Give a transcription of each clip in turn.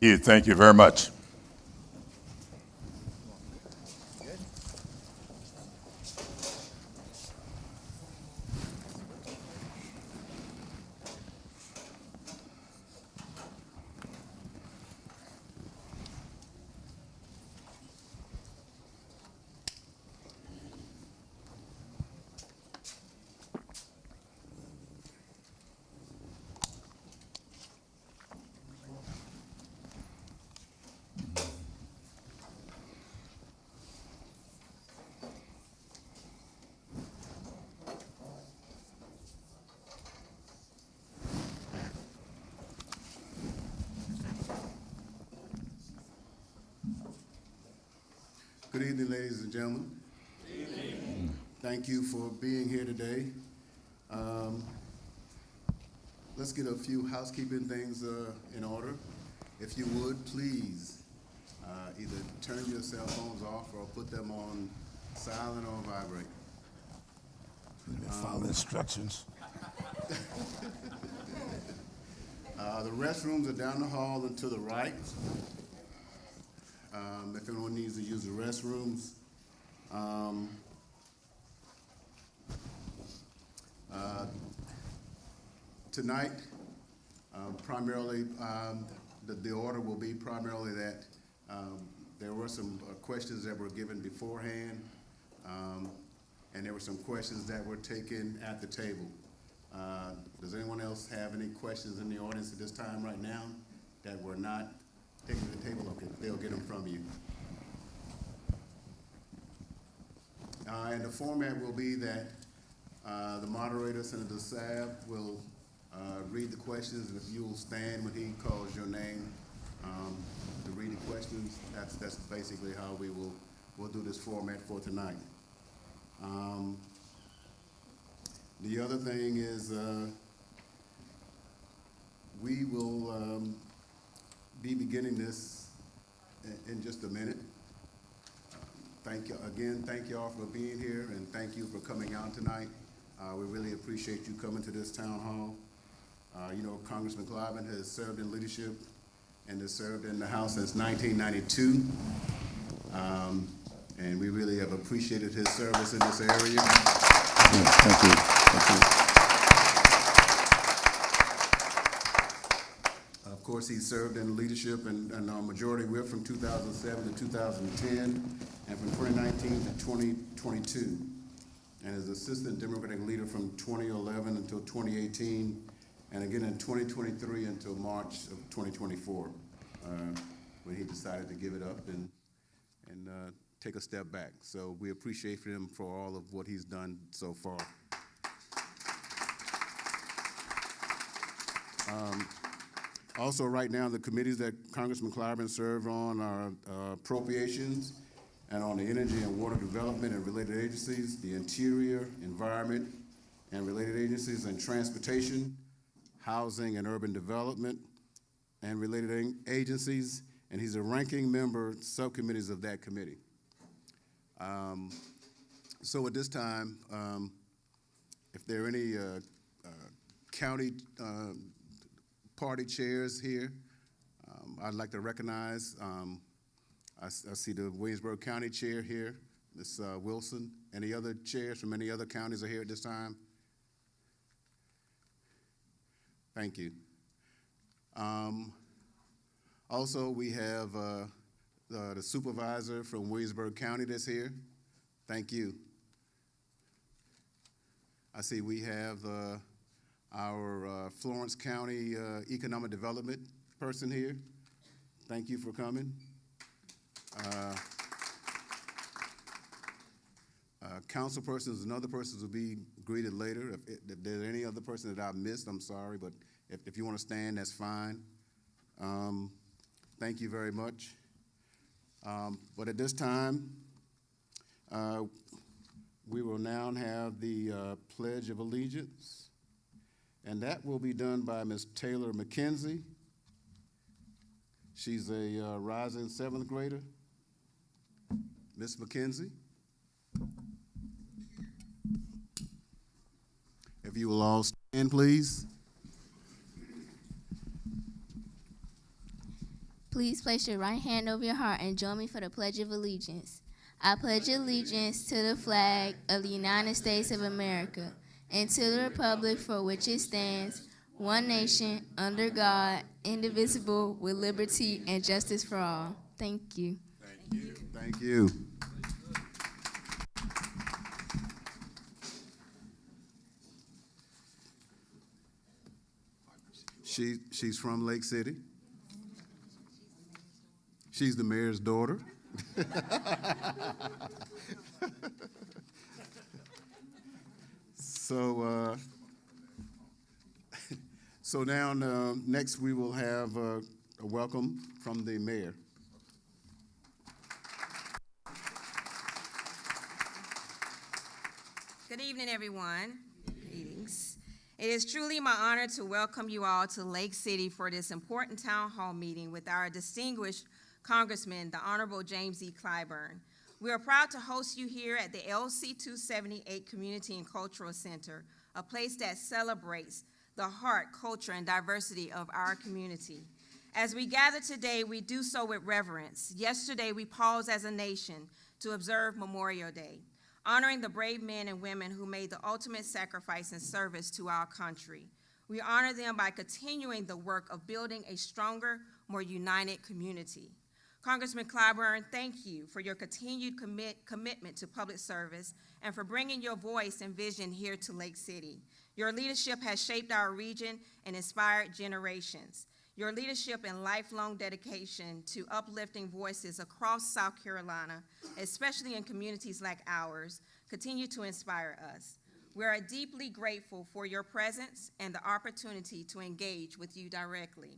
Thank you very much. Good evening, ladies and gentlemen. Good evening. Thank you for being here today. Let's get a few housekeeping things in order. If you would, please either turn your cell phones off or put them on silent or vibrate. Follow instructions. The restrooms are down the hall and to the right. If anyone needs to use the restrooms. Tonight, primarily, the order will be primarily that there were some questions that were given beforehand, and there were some questions that were taken at the table. Does anyone else have any questions in the audience at this time right now that were not taken to the table? Okay, they'll get them from you. And the format will be that the moderator, Senator Sabb, will read the questions, and if you'll stand when he calls your name to read the questions, that's basically how we'll do this format for tonight. The other thing is we will be beginning this in just a minute. Thank you again. Thank you all for being here, and thank you for coming out tonight. We really appreciate you coming to this town hall. You know, Congressman Clyburn has served in leadership and has served in the House since 1992, and we really have appreciated his service in this area. Thank you. Thank you. Of course, he served in leadership and our majority whip from 2007 to 2010, and from 2019 to 2022, and as assistant Democratic leader from 2011 until 2018, and again in 2023 until March of 2024, when he decided to give it up and take a step back. So we appreciate him for all of what he's done so far. Also, right now, the committees that Congressman Clyburn served on are appropriations, and on the energy and water development and related agencies, the interior, environment, and related agencies, and transportation, housing and urban development, and related agencies, and he's a ranking member subcommittees of that committee. So at this time, if there are any county party chairs here, I'd like to recognize, I see the Williamsburg County chair here, Ms. Wilson. Any other chairs from any other counties are here at this time? Thank you. Also, we have the supervisor from Williamsburg County that's here. Thank you. I see we have our Florence County Economic Development person here. Thank you for coming. Council persons and other persons will be greeted later. If there's any other person that I missed, I'm sorry, but if you want to stand, that's fine. Thank you very much. But at this time, we will now have the Pledge of Allegiance, and that will be done by Ms. Taylor McKenzie. She's a rising 7th grader. Ms. McKenzie. If you will all stand, please. Please place your right hand over your heart and join me for the Pledge of Allegiance. I pledge allegiance to the flag of the United States of America and to the republic for which it stands, one nation, under God, indivisible, with liberty and justice for all. Thank you. Thank you. Thank you. She's from Lake City. She's the mayor's daughter. So now, next we will have a welcome from the mayor. Good evening, everyone. Greetings. It is truly my honor to welcome you all to Lake City for this important town hall meeting with our distinguished Congressman, the Honorable James E. Clyburn. We are proud to host you here at the LC 278 Community and Cultural Center, a place that celebrates the heart, culture, and diversity of our community. As we gather today, we do so with reverence. Yesterday, we paused as a nation to observe Memorial Day, honoring the brave men and women who made the ultimate sacrifice and service to our country. We honor them by continuing the work of building a stronger, more united community. Congressman Clyburn, thank you for your continued commitment to public service and for bringing your voice and vision here to Lake City. Your leadership has shaped our region and inspired generations. Your leadership and lifelong dedication to uplifting voices across South Carolina, especially in communities like ours, continue to inspire us. We are deeply grateful for your presence and the opportunity to engage with you directly.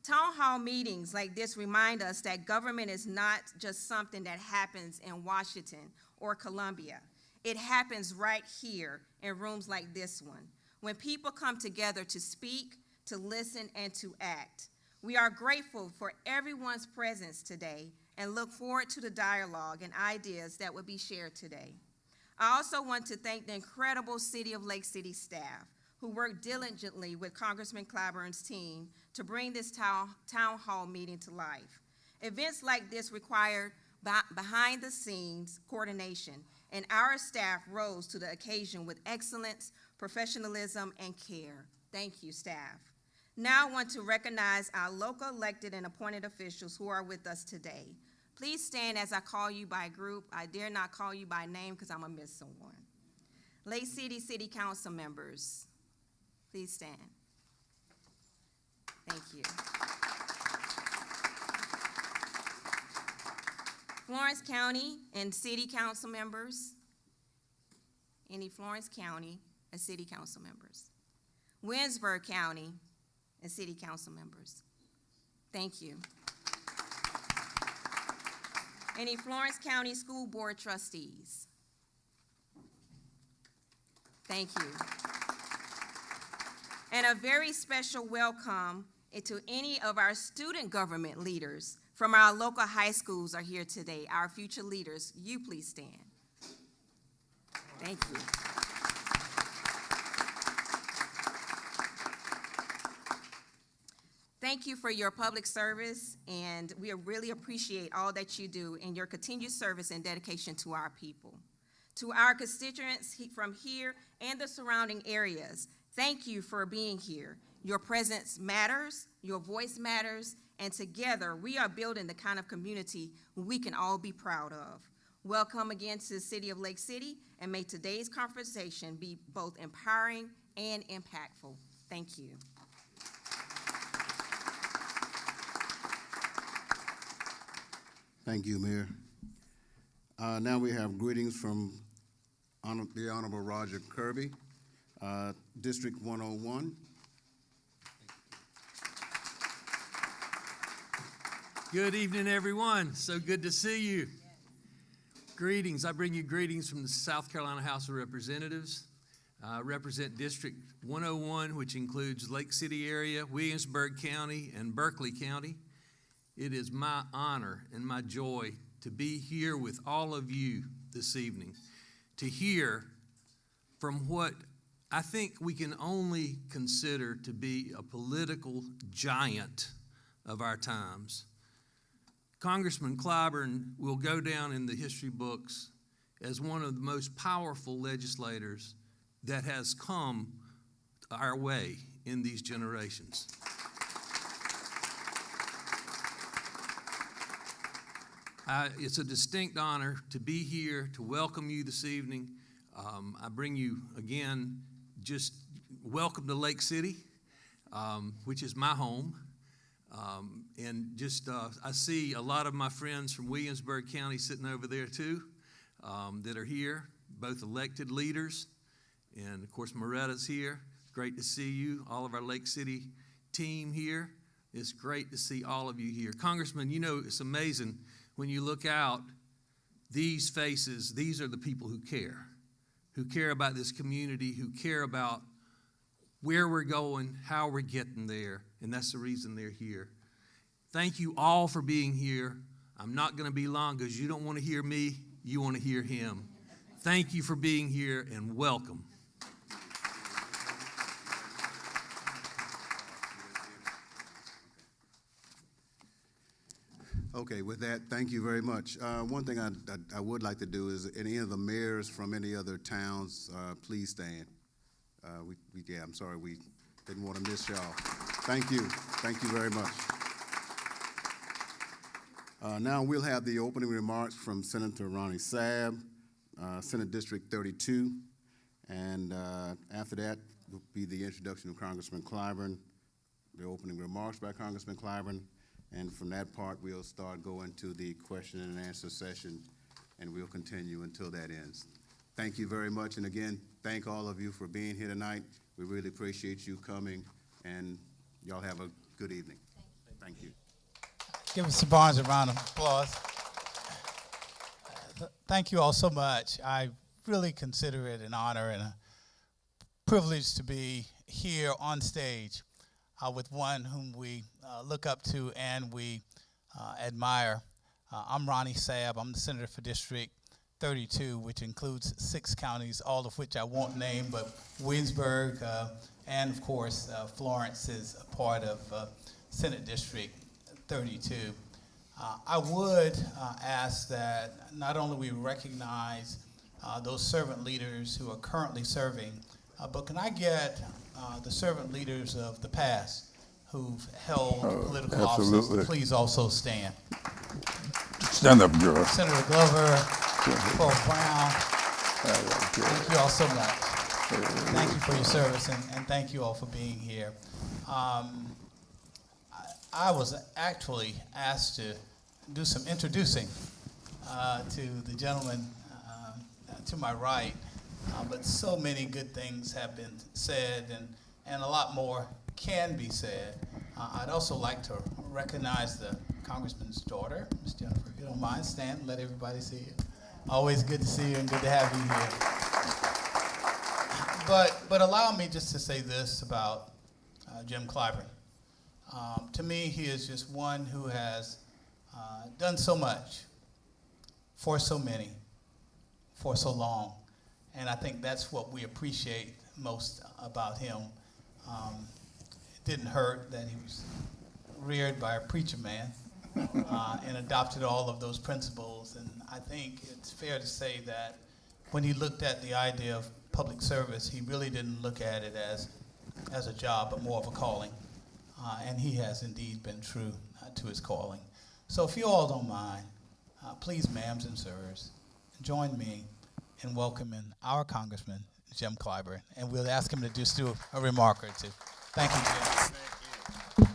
Town hall meetings like this remind us that government is not just something that happens in Washington or Columbia. It happens right here in rooms like this one, when people come together to speak, to listen, and to act. We are grateful for everyone's presence today and look forward to the dialogue and ideas that will be shared today. I also want to thank the incredible City of Lake City staff who worked diligently with Congressman Clyburn's team to bring this town hall meeting to life. Events like this require behind-the-scenes coordination, and our staff rose to the occasion with excellence, professionalism, and care. Thank you, staff. Now I want to recognize our local elected and appointed officials who are with us today. Please stand as I call you by group. I dare not call you by name because I'm going to miss someone. Lake City City Council members, please stand. Thank you. Florence County and City Council members. Any Florence County and City Council members. Winsburg County and City Council members. Thank you. Any Florence County School Board trustees. Thank you. And a very special welcome to any of our student government leaders from our local high schools are here today. Our future leaders, you please stand. Thank you. Thank you for your public service, and we really appreciate all that you do and your continued service and dedication to our people. To our constituents from here and the surrounding areas, thank you for being here. Your presence matters, your voice matters, and together we are building the kind of community we can all be proud of. Welcome again to the City of Lake City, and may today's conversation be both empowering and impactful. Thank you. Thank you, Mayor. Now we have greetings from the Honorable Roger Kirby, District 101. Good evening, everyone. So good to see you. Greetings. I bring you greetings from the South Carolina House of Representatives. I represent District 101, which includes Lake City area, Williamsburg County, and Berkeley County. It is my honor and my joy to be here with all of you this evening, to hear from what I think we can only consider to be a political giant of our times, Congressman Clyburn will go down in the history books as one of the most powerful legislators that has come our way in these generations. It's a distinct honor to be here to welcome you this evening. I bring you again, just welcome to Lake City, which is my home. And just I see a lot of my friends from Williamsburg County sitting over there too, that are here, both elected leaders, and of course Moretta's here. Great to see you, all of our Lake City team here. It's great to see all of you here. Congressman, you know, it's amazing when you look out, these faces, these are the people who care about this community, who care about where we're going, how we're getting there, and that's the reason they're here. Thank you all for being here. I'm not going to be long because you don't want to hear me, you want to hear him. Thank you for being here and welcome. Okay, with that, thank you very much. One thing I would like to do is any of the mayors from any other towns, please stand. I'm sorry, we didn't want to miss y'all. Thank you very much. Now we'll have the opening remarks from Senator Ronnie Sabb, Senate District 32, and after that will be the introduction of Congressman Clyburn, the opening remarks by Congressman Clyburn, and from that part we'll start going to the question and answer session, and we'll continue until that ends. Thank you very much, and again, thank all of you for being here tonight. We really appreciate you coming, and y'all have a good evening. Thank you. Give Mr. Barnes a round of applause. Thank you all so much. I really consider it an honor and a privilege to be here on stage with one whom we look up to and we admire. I'm Ronnie Sabb. I'm the senator for District 32, which includes 6 counties, all of which I won't name, but Williamsburg and, of course, Florence is a part of Senate District 32. I would ask that not only we recognize those servant leaders who are currently serving, but can I get the servant leaders of the past who've held political office to please also stand. Stand up, girl. Senator Glover, Paul Brown, thank you all so much. Thank you for your service, and thank you all for being here. I was actually asked to do some introducing to the gentleman to my right, but so many good things have been said, and a lot more can be said. I'd also like to recognize the Congressman's daughter, Ms. Jennifer. If you don't mind, stand and let everybody see you. Always good to see you and good to have you here. But allow me just to say this about Jim Clyburn. To me, he is just one who has done so much for so many, for so long. And I think that's what we appreciate most about him. It didn't hurt that he was reared by a preacher man and adopted all of those principles. And I think it's fair to say that when he looked at the idea of public service, he really didn't look at it as a job, but more of a calling. And he has indeed been true to his calling. So if you all don't mind, please, ma'ams and sirs, join me in welcoming our Congressman, Jim Clyburn. And we'll ask him to just do a remark or two. Thank you, Jim.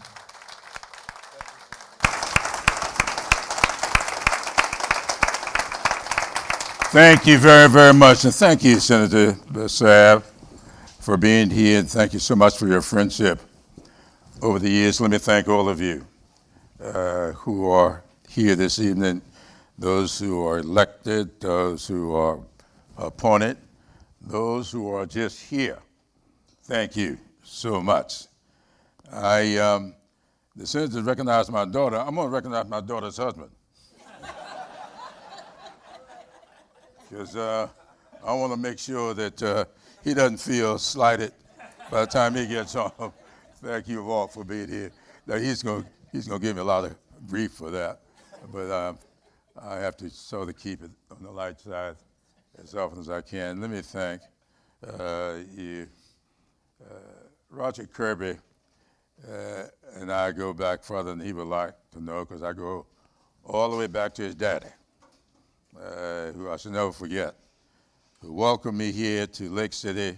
Thank you very, very much. And thank you, Senator Sabb, for being here. And thank you so much for your friendship over the years. Let me thank all of you who are here this evening, those who are elected, those who are appointed, those who are just here. Thank you so much. The senator recognized my daughter. I'm going to recognize my daughter's husband. Because I want to make sure that he doesn't feel slighted by the time he gets home. Thank you all for being here. Now, he's going to give me a lot of grief for that. but I have to sort of keep it on the light side as often as I can. Let me thank you. Roger Kirby and I go back further than he would like to know, because I go all the way back to his daddy, who I shall never forget, who welcomed me here to Lake City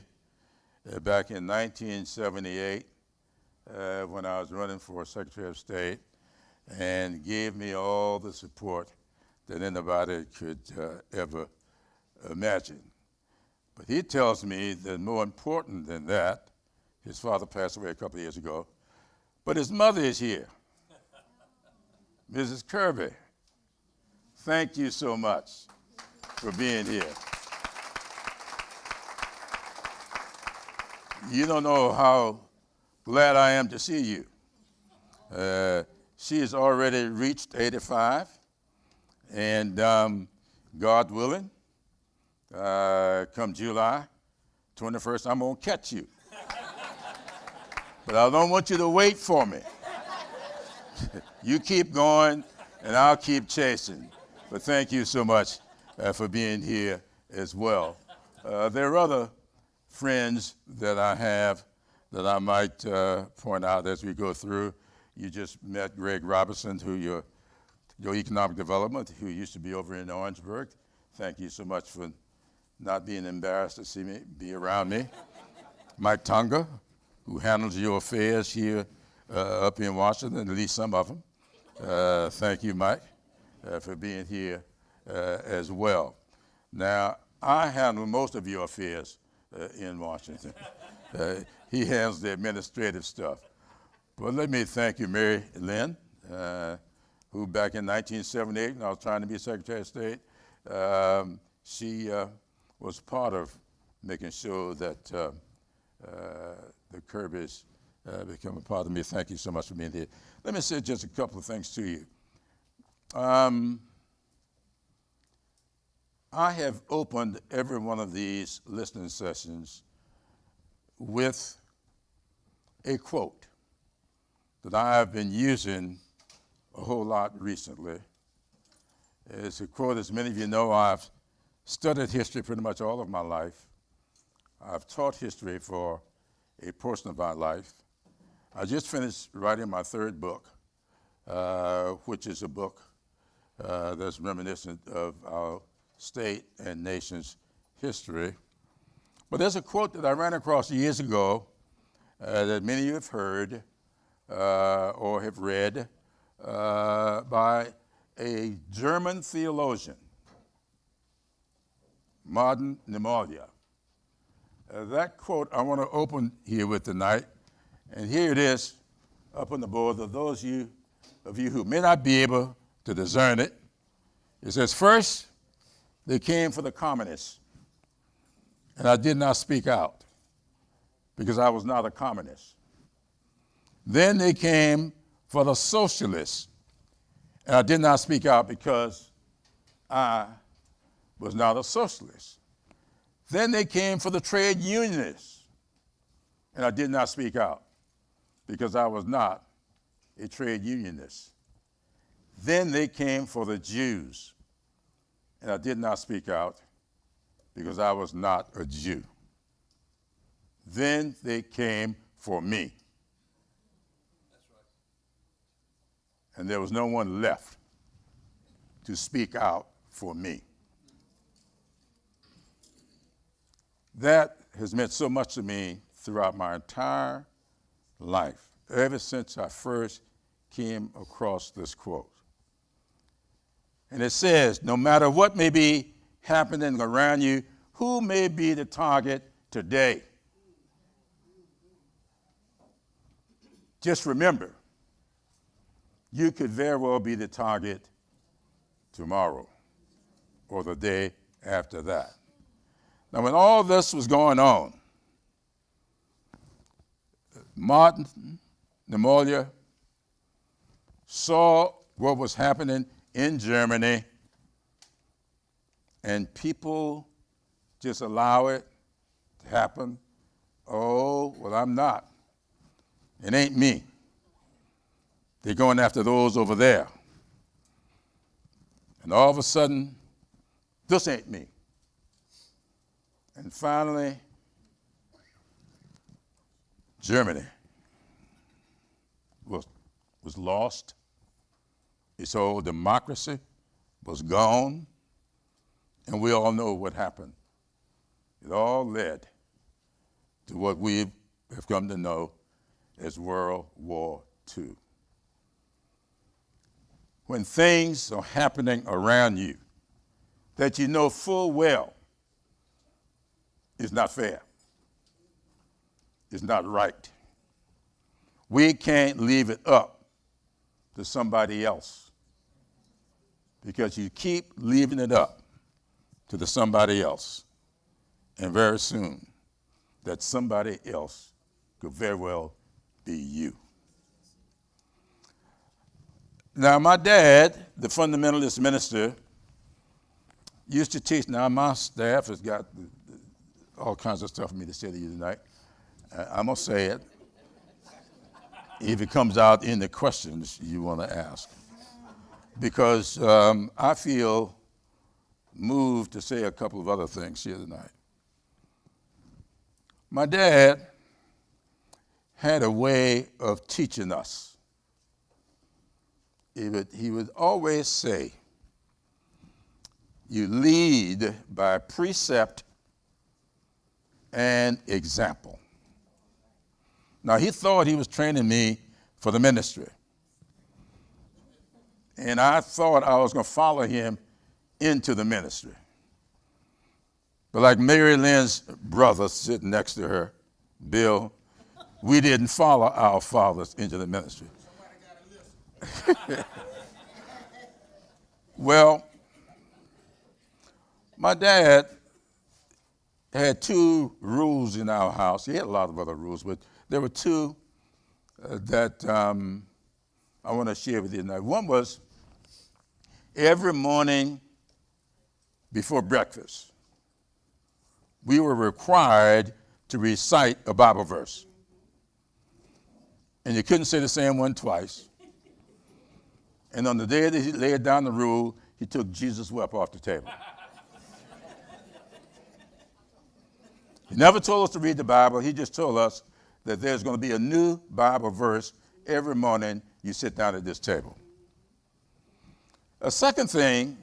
back in 1978 when I was running for Secretary of State, and gave me all the support that anybody could ever imagine. But he tells me that more important than that, his father passed away a couple of years ago, but his mother is here. Mrs. Kirby, thank you so much for being here. You don't know how glad I am to see you. She has already reached 85, and God willing, come July 21st, I'm going to catch you. But I don't want you to wait for me. You keep going, and I'll keep chasing. But thank you so much for being here as well. There are other friends that I have that I might point out as we go through. You just met Greg Robinson, who your economic development, who used to be over in Orangeburg. Thank you so much for not being embarrassed to see me, be around me. Mike Tonga, who handles your affairs here up in Washington, at least some of them. Thank you, Mike, for being here as well. Now, I handle most of your affairs in Washington. He handles the administrative stuff. But let me thank you, Mary Lynn, who back in 1978, when I was trying to be Secretary of State, she was part of making sure that the Kirbys become a part of me. Thank you so much for being here. Let me say just a couple of things to you. I have opened every one of these listening sessions with a quote that I have been using a whole lot recently. It's a quote, as many of you know, I've studied history pretty much all of my life. I've taught history for a portion of my life. I just finished writing my third book, which is a book that's reminiscent of our state and nation's history. But there's a quote that I ran across years ago that many of you have heard or have read by a German theologian, Martin Niemöller. That quote I want to open here with tonight, and here it is up on the board of those of you who may not be able to discern it. It says, "First, they came for the communists, and I did not speak out because I was not a communist. Then they came for the socialists, and I did not speak out because I was not a socialist. Then they came for the trade unionists, and I did not speak out because I was not a trade unionist. Then they came for the Jews, and I did not speak out because I was not a Jew. Then they came for me. And there was no one left to speak out for me." That has meant so much to me throughout my entire life, ever since I first came across this quote. And it says, no matter what may be happening around you, who may be the target today? Just remember, you could very well be the target tomorrow or the day after that. Now, when all this was going on, Martin Niemöller saw what was happening in Germany, and people just allow it to happen. Oh, well, I'm not. It ain't me. They're going after those over there. And all of a sudden, this ain't me. And finally, Germany was lost. Its old democracy was gone. And we all know what happened. It all led to what we have come to know as World War II. When things are happening around you that you know full well is not fair, is not right, we can't leave it up to somebody else, because you keep leaving it up to the somebody else, and very soon that somebody else could very well be you. Now, my dad, the fundamentalist minister, used to teach. Now, my staff has got all kinds of stuff for me to say to you tonight. I'm going to say it if it comes out in the questions you want to ask, because I feel moved to say a couple of other things here tonight. My dad had a way of teaching us. He would always say, you lead by precept and example. Now, he thought he was training me for the ministry. And I thought I was going to follow him into the ministry. But like Mary Lynn's brother sitting next to her, Bill, we didn't follow our fathers into the ministry. Well, my dad had two rules in our house. He had a lot of other rules, but there were two that I want to share with you tonight. One was every morning before breakfast, we were required to recite a Bible verse. And you couldn't say the same one twice. And on the day that he laid down the rule, he took Jesus wept off the table. He never told us to read the Bible. He just told us that there's going to be a new Bible verse every morning you sit down at this table. A second thing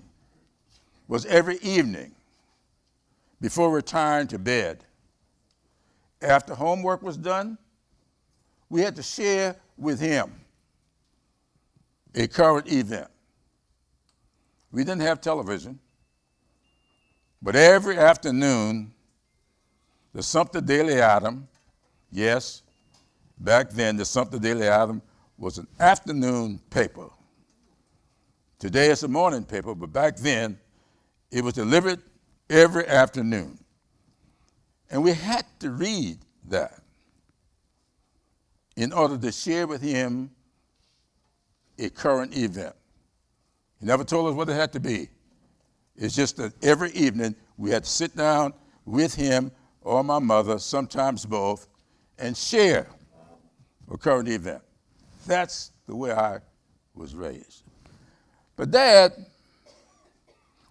was every evening before retiring to bed, after homework was done, we had to share with him a current event. We didn't have television, but every afternoon, the Sumter Daily Item, yes, back then the Sumter Daily Item was an afternoon paper. Today it's a morning paper, but back then it was delivered every afternoon. And we had to read that in order to share with him a current event. He never told us what it had to be. It's just that every evening we had to sit down with him or my mother, sometimes both, and share a current event. That's the way I was raised. But Dad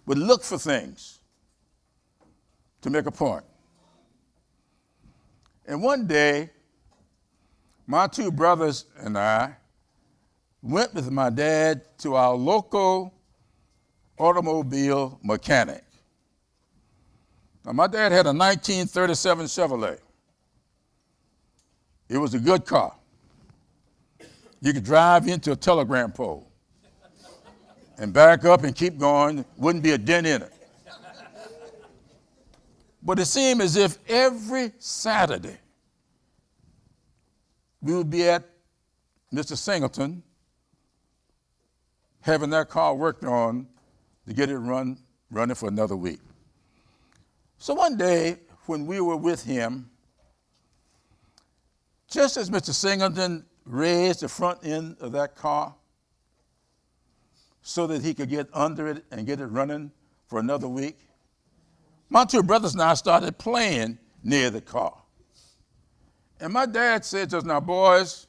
would look for things to make a point. And one day, my two brothers and I went with my dad to our local automobile mechanic. Now, my dad had a 1937 Chevrolet. It was a good car. You could drive into a telegram pole and back up and keep going, wouldn't be a dent in it. But it seemed as if every Saturday we would be at Mr. Singleton having that car worked on to get it running for another week. So one day when we were with him, just as Mr. Singleton raised the front end of that car so that he could get under it and get it running for another week, my two brothers and I started playing near the car. And my dad said to us, now boys,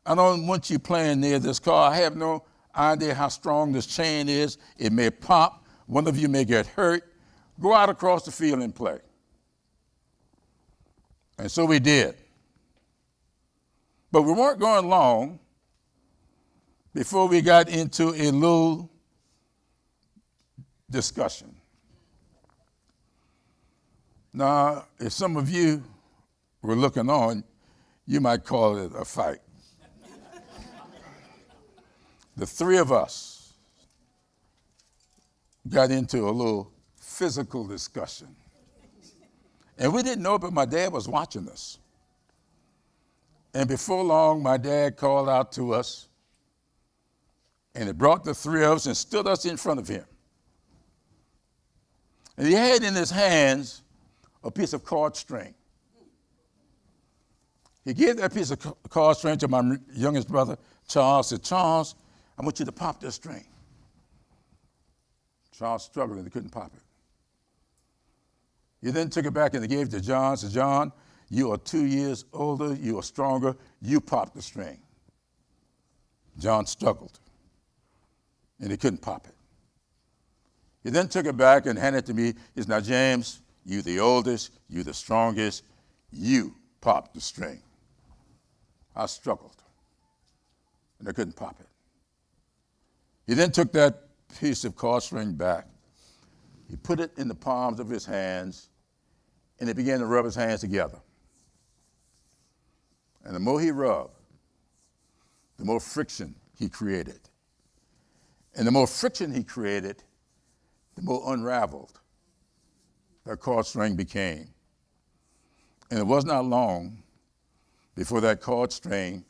I don't want you playing near this car. I have no idea how strong this chain is. It may pop. One of you may get hurt. Go out across the field and play. And so we did. But we weren't going long before we got into a little discussion. Now, if some of you were looking on, you might call it a fight. The three of us got into a little physical discussion. And we didn't know it, but my dad was watching us. And before long, my dad called out to us, and he brought the three of us and stood us in front of him. And he had in his hands a piece of cord string. He gave that piece of cord string to my youngest brother, Charles. Said, Charles, I want you to pop this string. Charles struggled and he couldn't pop it. He then took it back and he gave it to John. Said, John, you are 2 years older, you are stronger, you pop the string. John struggled and he couldn't pop it. He then took it back and handed it to me. He said, now, James, you the oldest, you the strongest, you pop the string. I struggled and I couldn't pop it. He then took that piece of cord string back. He put it in the palms of his hands and he began to rub his hands together. And the more he rubbed, the more friction he created. And the more friction he created, the more unraveled that cord string became. And it was not long before that cord string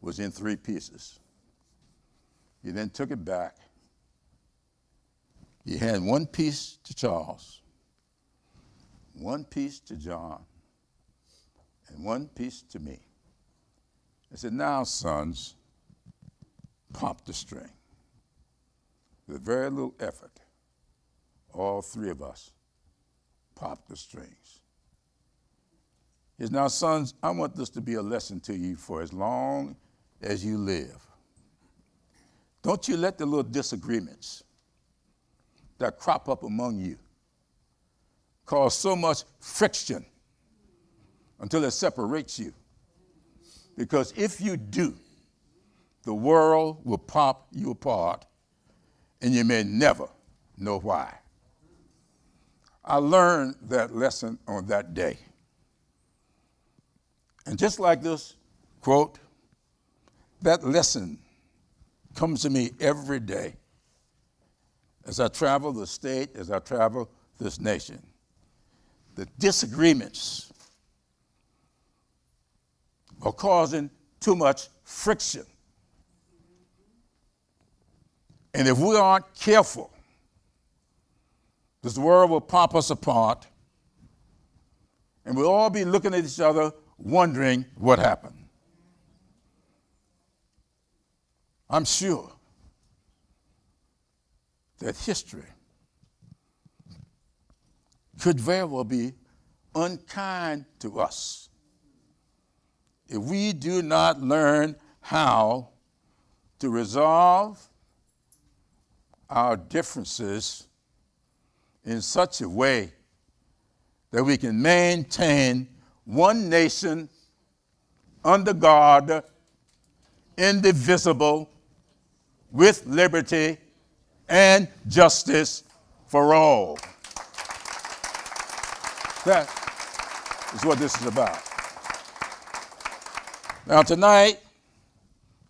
was in 3 pieces. He then took it back. He had 1 piece to Charles, 1 piece to John, and 1 piece to me. I said, now, sons, pop the string. With very little effort, all 3 of us popped the strings. He said, now, sons, I want this to be a lesson to you for as long as you live. Don't you let the little disagreements that crop up among you cause so much friction until it separates you. Because if you do, the world will pop you apart and you may never know why. I learned that lesson on that day. And just like this quote, that lesson comes to me every day as I travel the state, as I travel this nation. The disagreements are causing too much friction. And if we aren't careful, this world will pop us apart, and we'll all be looking at each other wondering what happened. I'm sure that history could very well be unkind to us if we do not learn how to resolve our differences in such a way that we can maintain one nation under God, indivisible, with liberty and justice for all. That is what this is about. Now tonight,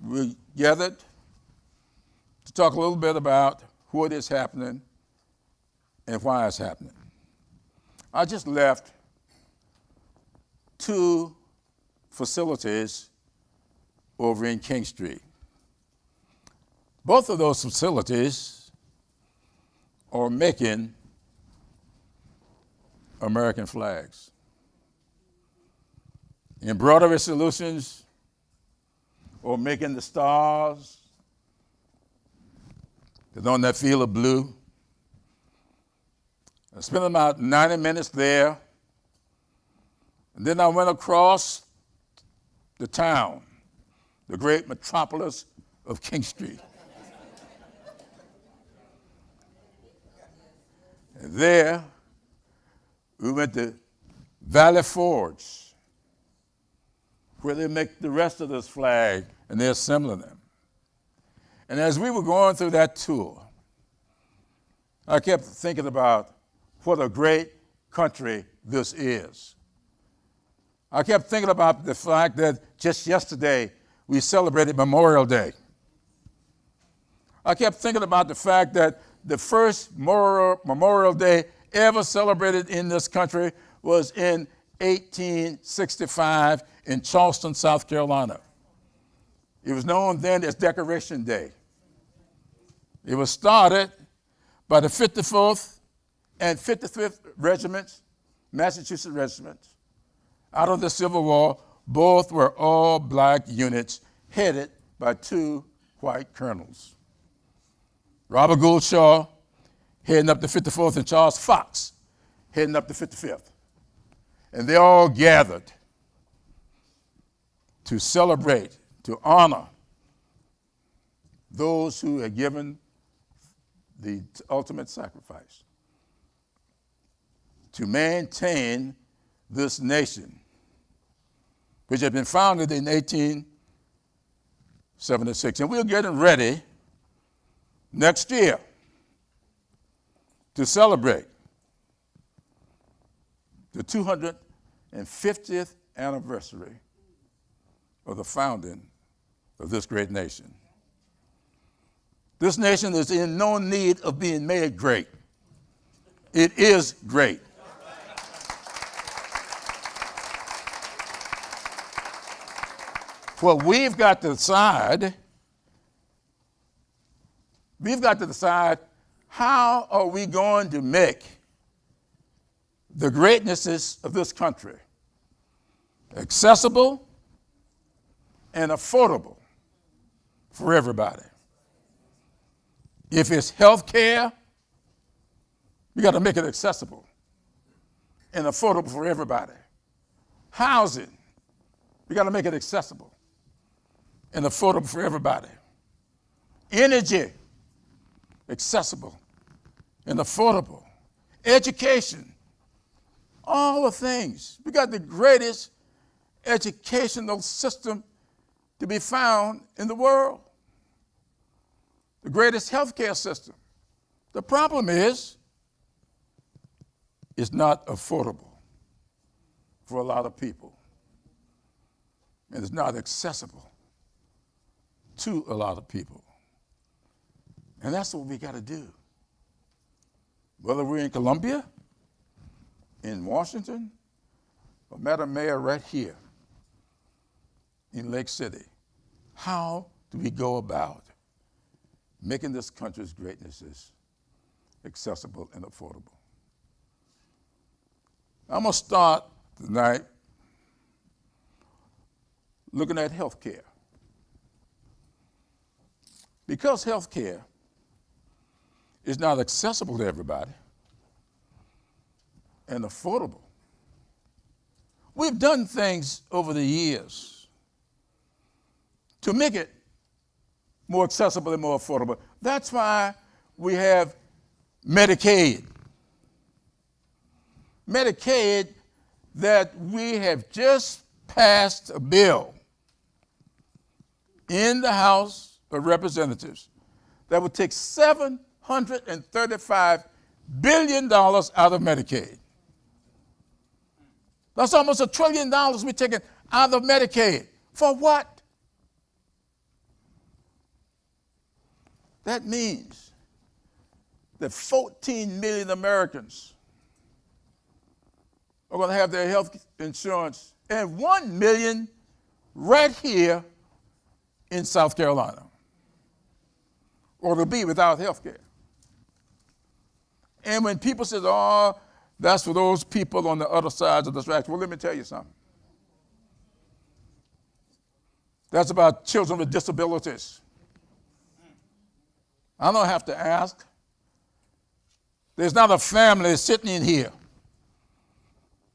we're gathered to talk a little bit about what is happening and why it's happening. I just left 2 facilities over in King Street. Both of those facilities are making American flags. Embroidery Solutions are making the stars that's on that field of blue. I spent about 90 minutes there. And then I went across the town, the great metropolis of King Street. And there, we went to Valley Forge, where they make the rest of this flag, and they're assembling them. And as we were going through that tour, I kept thinking about what a great country this is. I kept thinking about the fact that just yesterday we celebrated Memorial Day. I kept thinking about the fact that the first Memorial Day ever celebrated in this country was in 1865 in Charleston, South Carolina. It was known then as Decoration Day. It was started by the 54th and 55th Regiments, Massachusetts Regiments. Out of the Civil War, both were all black units headed by two white colonels. Robert Gould Shaw heading up the 54th and Charles Fox heading up the 55th. And they all gathered to celebrate, to honor those who had given the ultimate sacrifice to maintain this nation, which had been founded in 1876. And we're getting ready next year to celebrate the 250th anniversary of the founding of this great nation. This nation is in no need of being made great. It is great. What we've got to decide, how are we going to make the greatnesses of this country accessible and affordable for everybody. If it's health care, we got to make it accessible and affordable for everybody. Housing, we got to make it accessible and affordable for everybody. Energy, accessible and affordable. Education, all the things. We got the greatest educational system to be found in the world. The greatest healthcare system. The problem is, it's not affordable for a lot of people. And it's not accessible to a lot of people. And that's what we got to do. Whether we're in Columbia, in Washington, or Madam Mayor right here in Lake City, how do we go about making this country's greatnesses accessible and affordable? I'm going to start tonight looking at health care. Because health care is not accessible to everybody and affordable, we've done things over the years to make it more accessible and more affordable. That's why we have Medicaid. Medicaid that we have just passed a bill in the House of Representatives that would take $735 billion out of Medicaid. That's almost $1 trillion we're taking out of Medicaid. For what? That means that 14 million Americans are going to have their health insurance, and 1 million right here in South Carolina, or to be without health care. And when people say, oh, that's for those people on the other sides of the tracks, well, let me tell you something. That's about children with disabilities. I don't have to ask. There's not a family sitting in here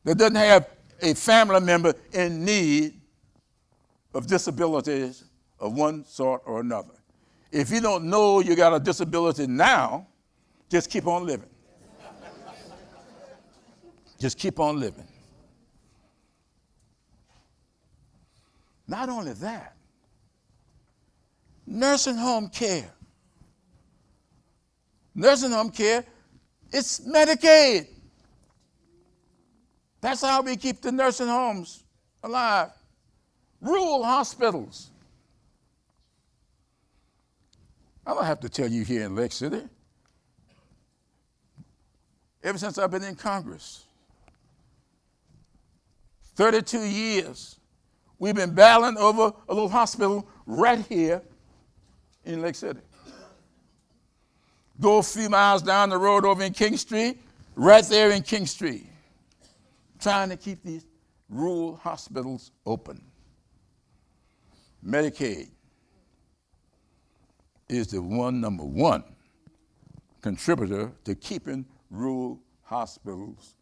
that doesn't have a family member in need of disabilities of one sort or another. If you don't know you got a disability now, just keep on living. just keep on living. Not only that, nursing home care. Nursing home care, it's Medicaid. That's how we keep the nursing homes alive. Rural hospitals. I don't have to tell you here in Lake City. Ever since I've been in Congress, 32 years, we've been battling over a little hospital right here in Lake City. Go a few miles down the road over in King Street, right there in King Street, trying to keep these rural hospitals open. Medicaid is the number one contributor to keeping rural hospitals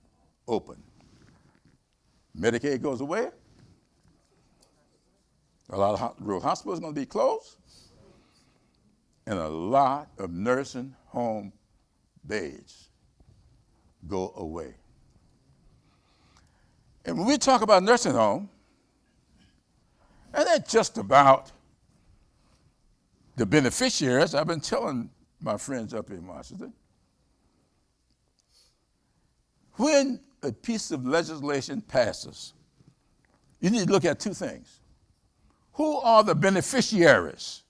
open. Medicaid goes away, a lot of rural hospitals are going to be closed, and a lot of nursing home beds go away. And when we talk about nursing home, and that's just about the beneficiaries. I've been telling my friends up in Washington, when a piece of legislation passes, you need to look at two things. Who are the beneficiaries?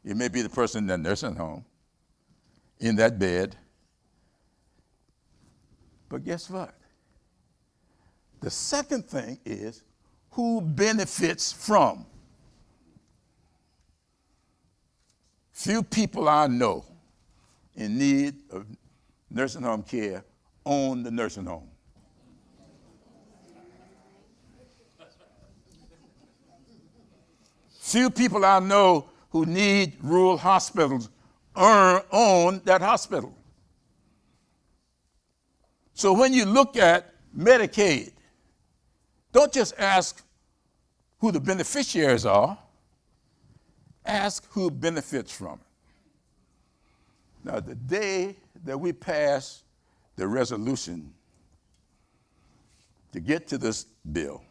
It may be the person in that nursing home, in that bed. But guess what? The second thing is who benefits from. Few people I know in need of nursing home care own the nursing home. Few people I know who need rural hospitals own that hospital. So when you look at Medicaid, don't just ask who the beneficiaries are, ask who benefits from it. Now, the day that we pass the resolution to get to this bill,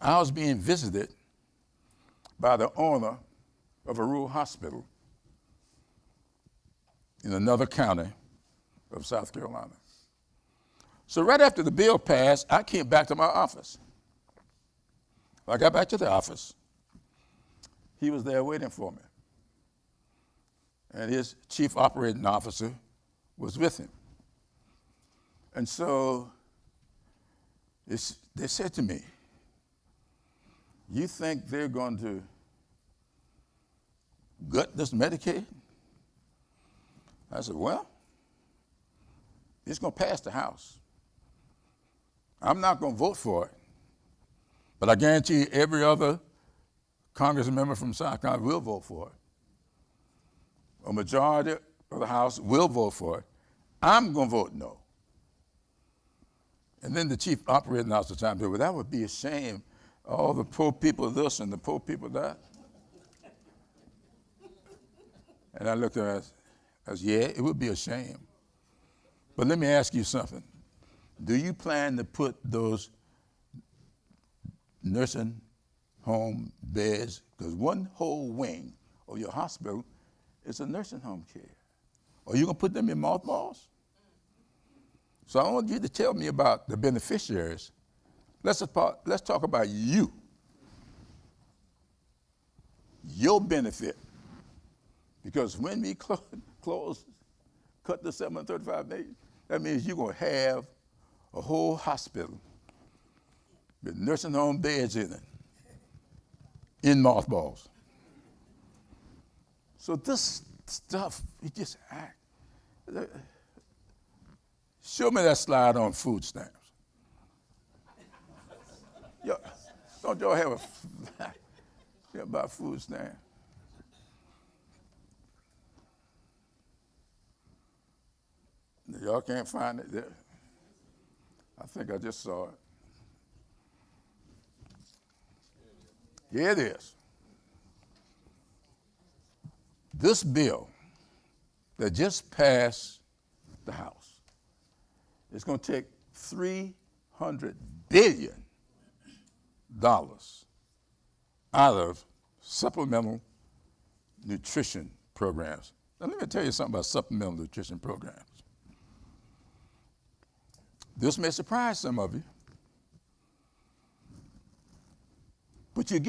I was being visited by the owner of a rural hospital in another county of South Carolina. So right after the bill passed, I came back to my office. When I got back to the office, he was there waiting for me. And his chief operating officer was with him. And so they said to me, "You think they're going to gut this Medicaid?" I said, "Well, it's going to pass the House. I'm not going to vote for it, but I guarantee you every other Congressman member from South Carolina will vote for it. A majority of the House will vote for it. I'm going to vote no." And then the chief operating officer chimed in, "Well, that would be a shame. All the poor people this and the poor people that." And I looked at her, I said, "Yeah, it would be a shame. But let me ask you something. Do you plan to put those nursing home beds, because one whole wing of your hospital is a nursing home care, are you going to put them in mothballs?" So I want you to tell me about the beneficiaries. Let's talk about you. Your benefit. Because when we cut the $735 million, that means you're going to have a whole hospital with nursing home beds in it, in mothballs. So this stuff, you just act. Show me that slide on food stamps. Don't y'all have a flag about food stamps? Y'all can't find it there. I think I just saw it. Here it is. This bill that just passed the House. It's going to take $300 billion out of supplemental nutrition programs. Now, let me tell you something about supplemental nutrition programs. This may surprise some of you, but I'm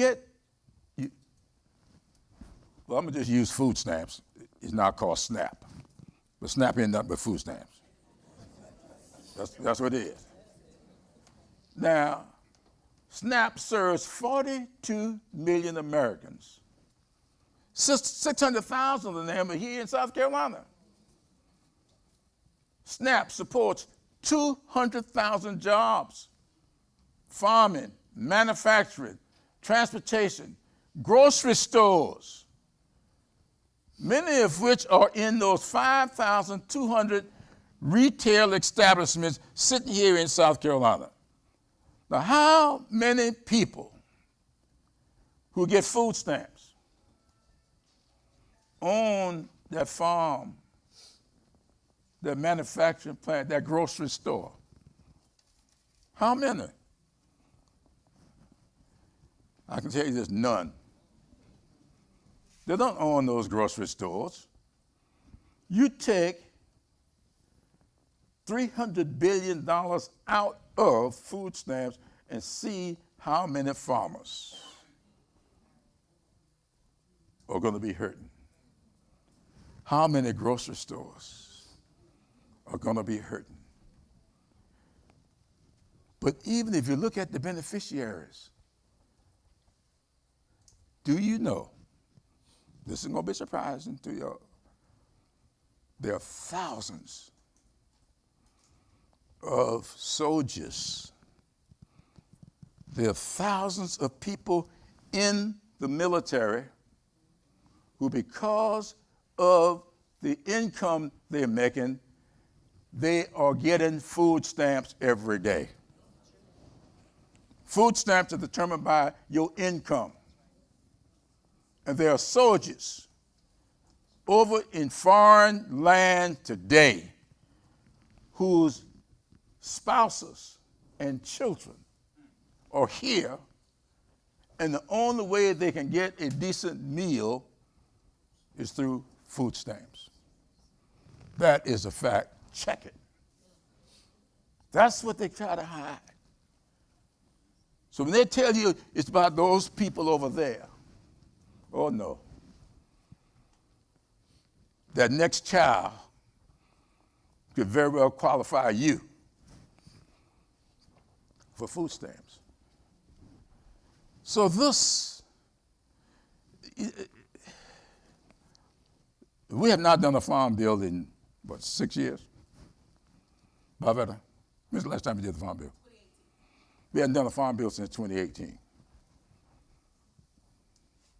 going to just use food stamps. It's now called SNAP. But SNAP ain't nothing but food stamps. That's what it is. Now, SNAP serves 42 million Americans. 600,000 of them are here in South Carolina. SNAP supports 200,000 jobs, farming, manufacturing, transportation, grocery stores, many of which are in those 5,200 retail establishments sitting here in South Carolina. Now, how many people who get food stamps own that farm, that manufacturing plant, that grocery store? How many? I can tell you there's none. They don't own those grocery stores. You take $300 billion out of food stamps and see how many farmers are going to be hurting. How many grocery stores are going to be hurting. But even if you look at the beneficiaries, do you know, this is going to be surprising to you, there are thousands of soldiers. There are thousands of people in the military who, because of the income they're making, they are getting food stamps every day. Food stamps are determined by your income. And there are soldiers over in foreign land today whose spouses and children are here, and the only way they can get a decent meal is through food stamps. That is a fact. Check it. That's what they try to hide. So when they tell you it's about those people over there, oh no. That next child could very well qualify you for food stamps. So we have not done a farm bill in, 6 years? Bavetta, when's the last time we did the farm bill? 2018. We hadn't done a farm bill since 2018.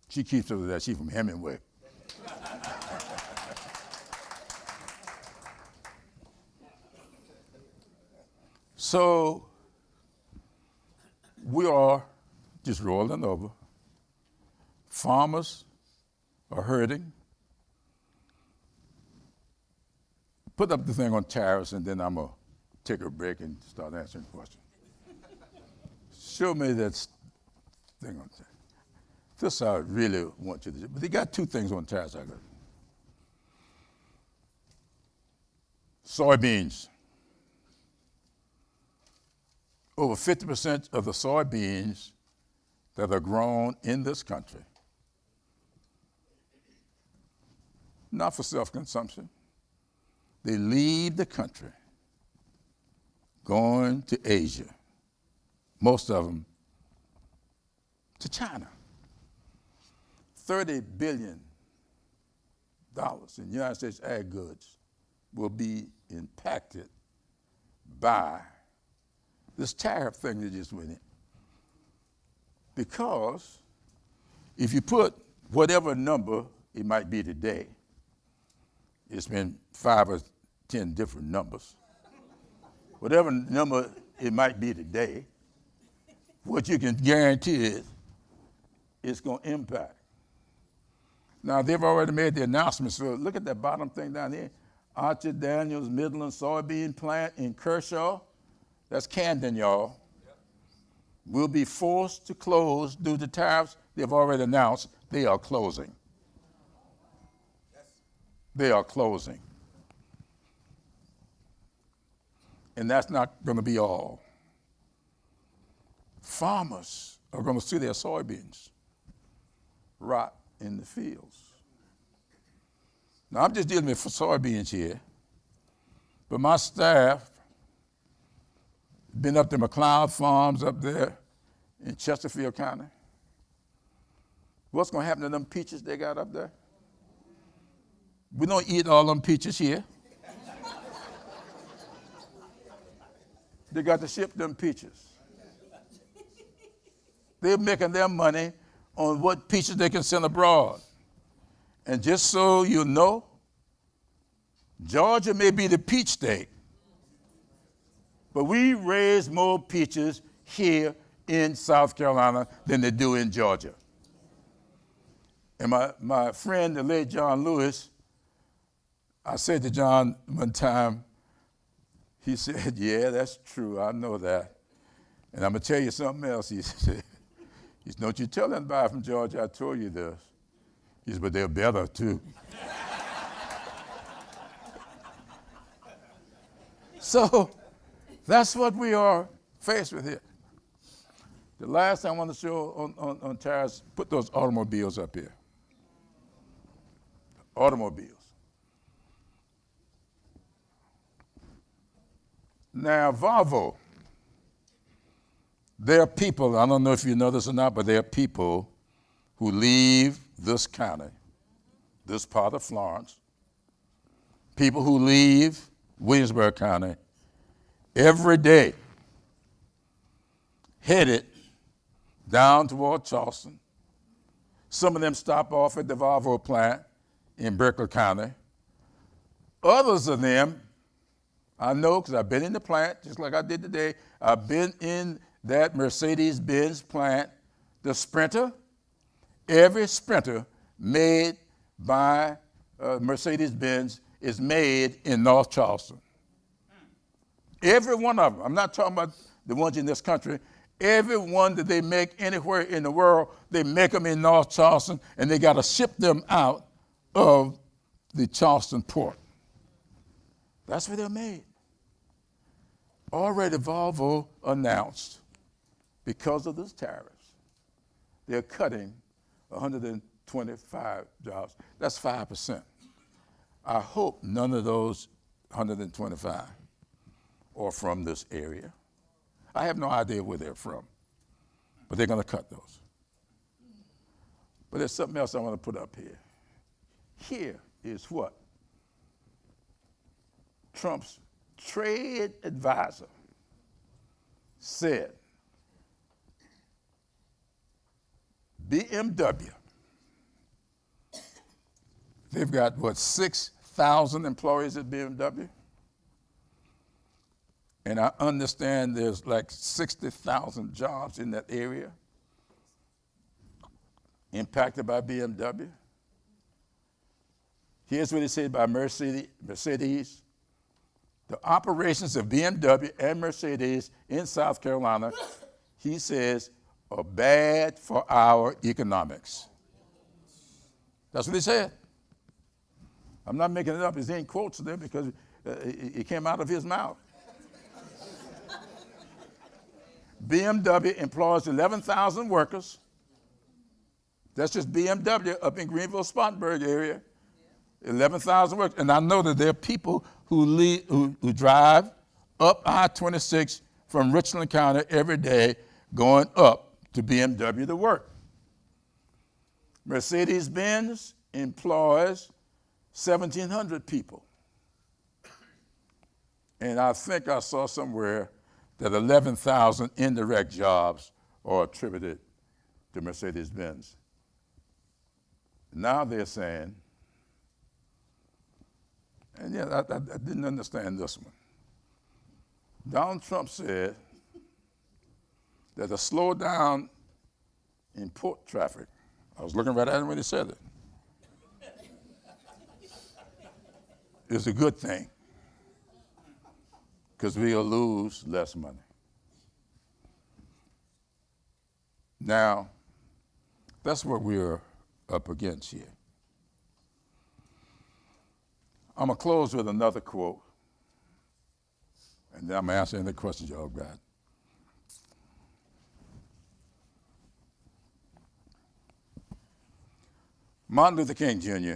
She keeps up with that. She's from Hemingway. So we are just rolling over. Farmers are hurting. Put up the thing on tariffs, and then I'm going to take a break and start answering questions. Show me that thing on tariffs. This I really want you to do. But they got two things on tariffs I got. Soybeans. Over 50% of the soybeans that are grown in this country, not for self-consumption, they leave the country going to Asia, most of them to China. $30 billion in United States ag goods will be impacted by this tariff thing that just went in. Because if you put whatever number it might be today, it's been 5 or 10 different numbers. Whatever number it might be today, what you can guarantee is it's going to impact. Now, they've already made the announcement, so look at that bottom thing down there. Archer Daniels Midland soybean plant in Kershaw, that's Camden, y'all, will be forced to close due to tariffs they've already announced. They are closing. They are closing. And that's not going to be all. Farmers are going to see their soybeans rot in the fields. Now, I'm just dealing with soybeans here, but my staff been up to McLeod Farms up there in Chesterfield County. What's going to happen to them peaches they got up there? We don't eat all them peaches here. They got to ship them peaches. They're making their money on what peaches they can send abroad. And just so you know, Georgia may be the peach state, but we raise more peaches here in South Carolina than they do in Georgia. And my friend, the late John Lewis, I said to John one time, he said, yeah, that's true, I know that. And I'm going to tell you something else. He said, don't you tell anybody from Georgia I told you this. He said, but they're better too. So that's what we are faced with here. The last thing I want to show on tariffs, put those automobiles up here. Automobiles. Now, Volvo, there are people, I don't know if you know this or not, but there are people who leave this county, this part of Florence, people who leave Williamsburg County every day, headed down toward Charleston. Some of them stop off at the Volvo plant in Berkeley County. Others of them, I know because I've been in the plant, just like I did today. I've been in that Mercedes-Benz plant, the Sprinter. Every Sprinter made by Mercedes-Benz is made in North Charleston. Every one of them. I'm not talking about the ones in this country. Every one that they make anywhere in the world, they make them in North Charleston, and they got to ship them out of the Charleston port. That's where they're made. Already Volvo announced, because of those tariffs, they're cutting 125 jobs. That's 5%. I hope none of those 125 are from this area. I have no idea where they're from, but they're going to cut those. But there's something else I want to put up here. Here is what Trump's trade advisor said. BMW, they've got, 6,000 employees at BMW? And I understand there's like 60,000 jobs in that area impacted by BMW. Here's what he said about Mercedes. The operations of BMW and Mercedes in South Carolina, he says, are bad for our economics. That's what he said. I'm not making it up. It's in quotes there because it came out of his mouth. BMW employs 11,000 workers. That's just BMW up in Greenville-Spartanburg area. 11,000 workers. And I know that there are people who drive up I-26 from Richland County every day going up to BMW to work. Mercedes-Benz employs 1,700 people. And I think I saw somewhere that 11,000 indirect jobs are attributed to Mercedes-Benz. Now they're saying, and yeah, I didn't understand this one. Donald Trump said that a slowdown in port traffic, I was looking right at him when he said it. is a good thing because we'll lose less money. Now, that's what we're up against here. I'm going to close with another quote, and then I'm going to answer any questions y'all got. Martin Luther King Jr.,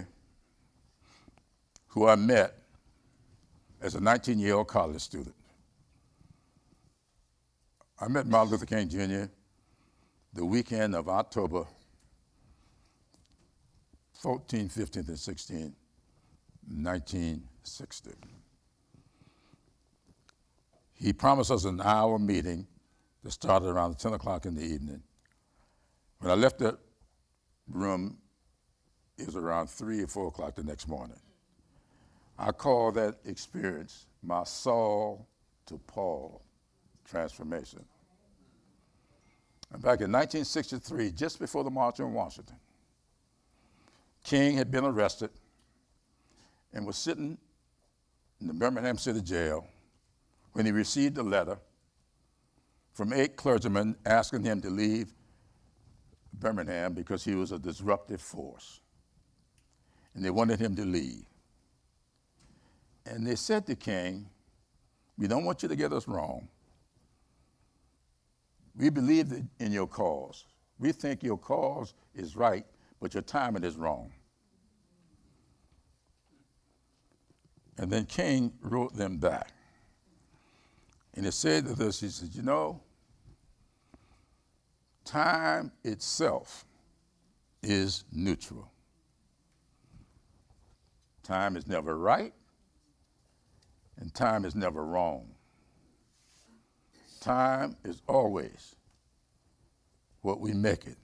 who I met as a 19-year-old college student. I met Martin Luther King Jr. the weekend of October 14th, 15th, and 16th, 1960. He promised us an hour meeting that started around 10 o'clock in the evening. When I left the room, it was around 3 or 4 o'clock the next morning. I call that experience my Saul to Paul transformation. And back in 1963, just before the March on Washington, King had been arrested and was sitting in the Birmingham City Jail when he received a letter from 8 clergymen asking him to leave Birmingham because he was a disruptive force. And they wanted him to leave. And they said to King, we don't want you to get us wrong. We believe in your cause. We think your cause is right, but your timing is wrong. And then King wrote them back. And he said to this, he said, you know, time itself is neutral. Time is never right, and time is never wrong. Time is always what we make it.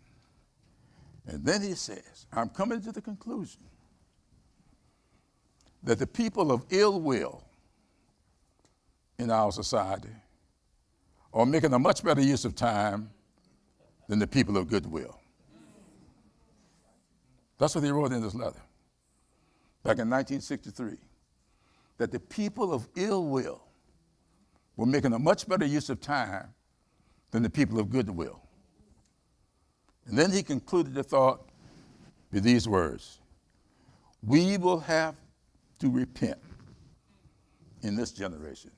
And then he says, I'm coming to the conclusion that the people of ill will in our society are making a much better use of time than the people of goodwill. That's what he wrote in this letter back in 1963, that the people of ill will were making a much better use of time than the people of goodwill. And then he concluded the thought with these words: we will have to repent in this generation,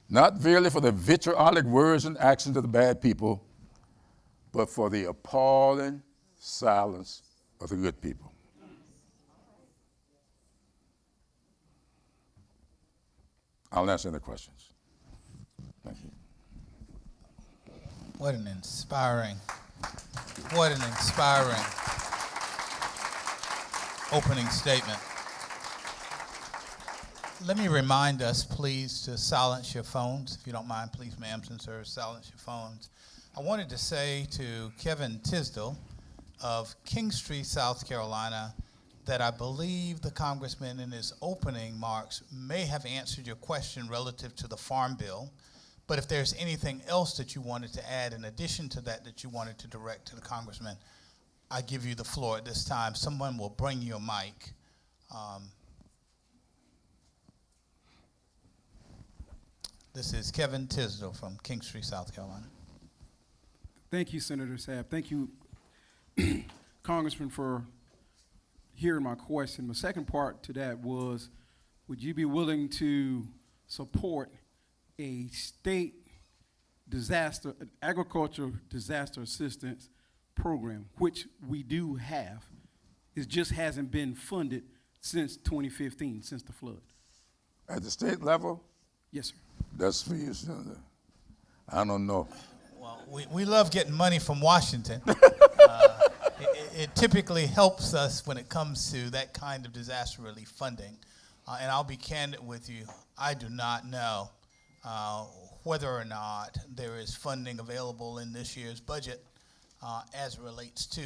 not merely for the vitriolic words and actions of the bad people, but for the appalling silence of the good people. I'll answer any questions. Thank you. What an inspiring opening statement. Let me remind us, please, to silence your phones. If you don't mind, please, ma'am and sirs, silence your phones. I wanted to say to Kevin Tisdale of Kingstree, South Carolina, that I believe the congressman in his opening remarks may have answered your question relative to the Farm Bill. But if there's anything else that you wanted to add in addition to that you wanted to direct to the congressman, I give you the floor at this time. Someone will bring you a mic. This is Kevin Tisdale from Kingstree, South Carolina. Thank you, Senator Sapp. Thank you, Congressman, for hearing my question. The second part to that was, would you be willing to support a state agricultural disaster assistance program, which we do have? It just hasn't been funded since 2015, since the flood. At the state level? Yes, sir. That's for you, Senator. I don't know. Well, we love getting money from Washington. It typically helps us when it comes to that kind of disaster relief funding. And I'll be candid with you, I do not know whether or not there is funding available in this year's budget as it relates to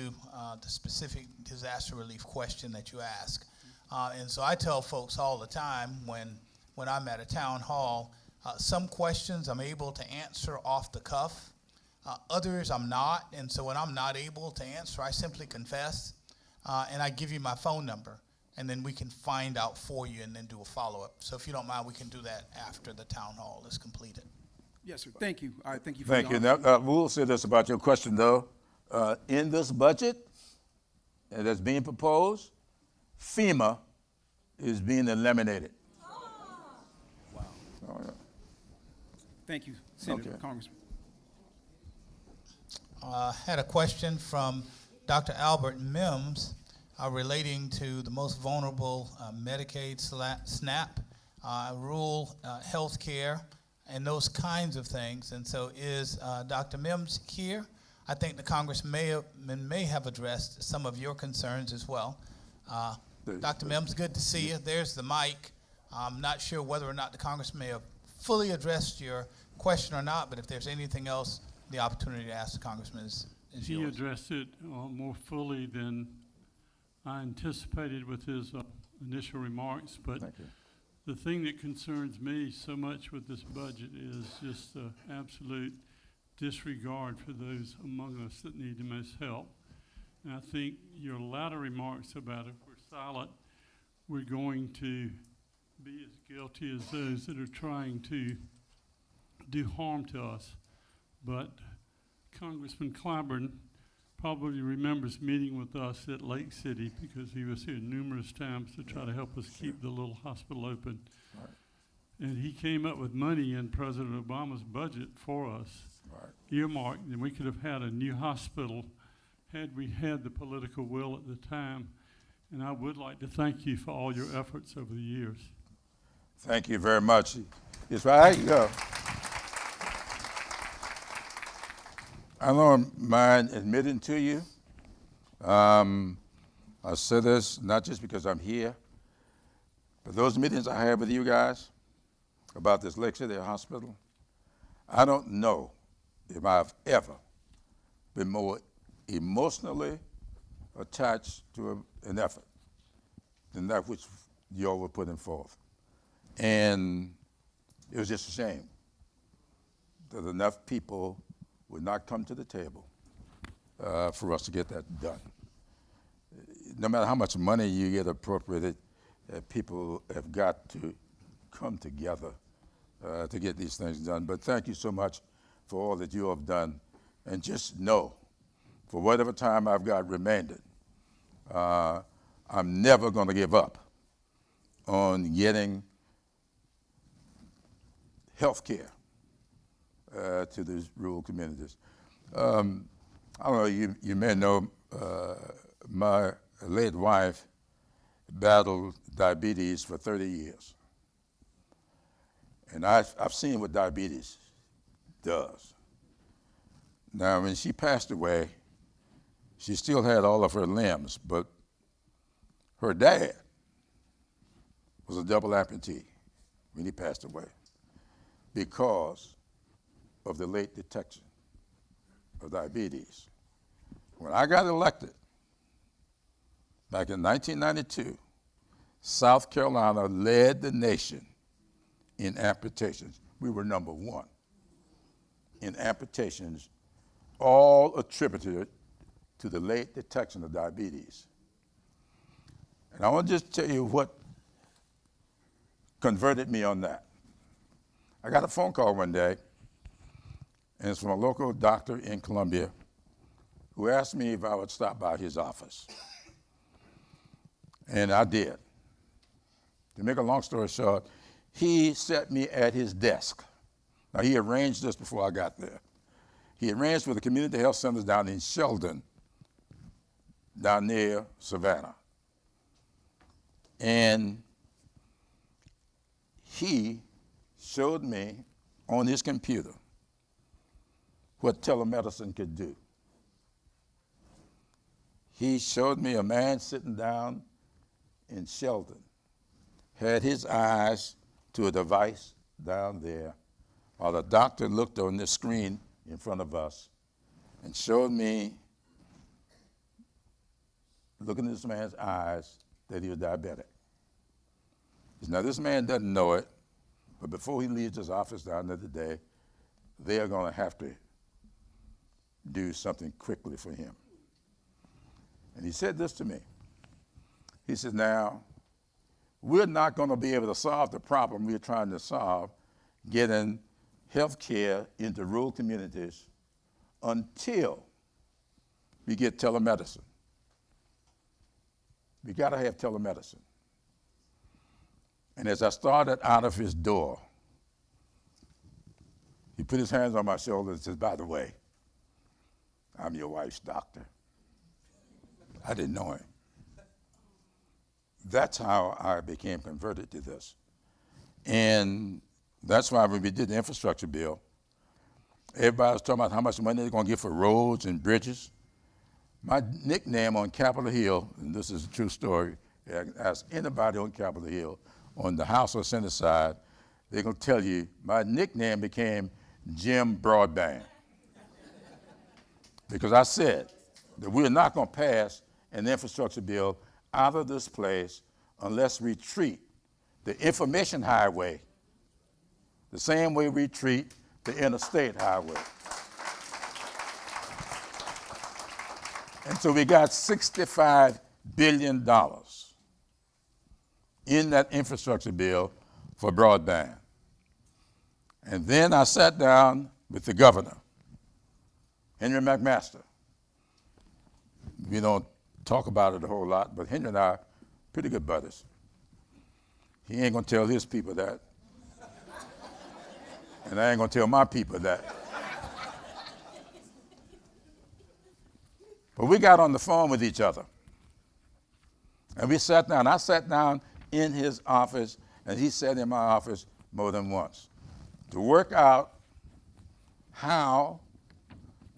the specific disaster relief question that you ask. And so I tell folks all the time when I'm at a town hall, some questions I'm able to answer off the cuff. Others I'm not, and so when I'm not able to answer, I simply confess, and I give you my phone number. and then we can find out for you and then do a follow-up. So if you don't mind, we can do that after the town hall is completed. Yes, sir. Thank you. All right, thank you. Thank you. Now, we'll say this about your question, though. In this budget that's being proposed, FEMA is being eliminated. Wow. Oh, yeah. Thank you, Senator, Okay. Congressman. Had a question from Dr. Albert Mims relating to the most vulnerable Medicaid, SNAP, rural health care, and those kinds of things. And so is Dr. Mims here? I think the Congressman may have addressed some of your concerns as well. Dr. Mims, good to see you. There's the mic. I'm not sure whether or not the Congressman may have fully addressed your question or not, but if there's anything else, the opportunity to ask the Congressman is He yours. addressed it more fully than I anticipated with his initial remarks, but Thank you. the thing that concerns me so much with this budget is just the absolute disregard for those among us that need the most help. And I think your latter remarks about if we're silent, we're going to be as guilty as those that are trying to do harm to us. But Congressman Clyburn probably remembers meeting with us at Lake City because he was here numerous times to try to help us keep the little hospital open. Right. And he came up with money in President Obama's budget for us, Right. earmarked, and we could have had a new hospital had we had the political will at the time. And I would like to thank you for all your efforts over the years. Thank you very much. Yes, right, you go. I don't mind admitting to you, I say this not just because I'm here, but those meetings I had with you guys about this Lake City Hospital, I don't know if I've ever been more emotionally attached to an effort than that which y'all were putting forth. And it was just a shame that enough people would not come to the table for us to get that done. No matter how much money you get appropriated, people have got to come together to get these things done. But thank you so much for all that you have done. And just know, for whatever time I've got remaining, I'm never going to give up on getting health care to these rural communities. I don't know, you may know my late wife battled diabetes for 30 years. And I've seen what diabetes does. Now, when she passed away, she still had all of her limbs, but her dad was a double amputee when he passed away because of the late detection of diabetes. When I got elected back in 1992, South Carolina led the nation in amputations. We were number one in amputations, all attributed to the late detection of diabetes. And I want to just tell you what converted me on that. I got a phone call one day, and it's from a local doctor in Columbia who asked me if I would stop by his office. And I did. To make a long story short, he set me at his desk. Now, he arranged this before I got there. He arranged for the community health centers down in Sheldon, down near Savannah. And he showed me on his computer what telemedicine could do. He showed me a man sitting down in Sheldon, had his eyes to a device down there, while the doctor looked on the screen in front of us and showed me, looking in this man's eyes, that he was diabetic. He said, now this man doesn't know it, but before he leaves his office down there today, they are going to have to do something quickly for him. And he said this to me. He said, now, we're not going to be able to solve the problem we're trying to solve, getting health care into rural communities, until we get telemedicine. We got to have telemedicine. And as I started out of his door, he put his hands on my shoulder and says, by the way, I'm your wife's doctor. I didn't know him. That's how I became converted to this. And that's why when we did the infrastructure bill, everybody was talking about how much money they're going to give for roads and bridges. My nickname on Capitol Hill, and this is a true story, ask anybody on Capitol Hill, on the House or Senate side, they're going to tell you my nickname became Jim Broadband. Because I said that we're not going to pass an infrastructure bill out of this place unless we treat the information highway the same way we treat the interstate highway. And so we got $65 billion in that infrastructure bill for broadband. And then I sat down with the governor, Henry McMaster. We don't talk about it a whole lot, but Henry and I are pretty good buddies. He ain't gonna tell his people that. And I ain't gonna tell my people that. But we got on the phone with each other. And we sat down. I sat down in his office, and he sat in my office more than once to work out how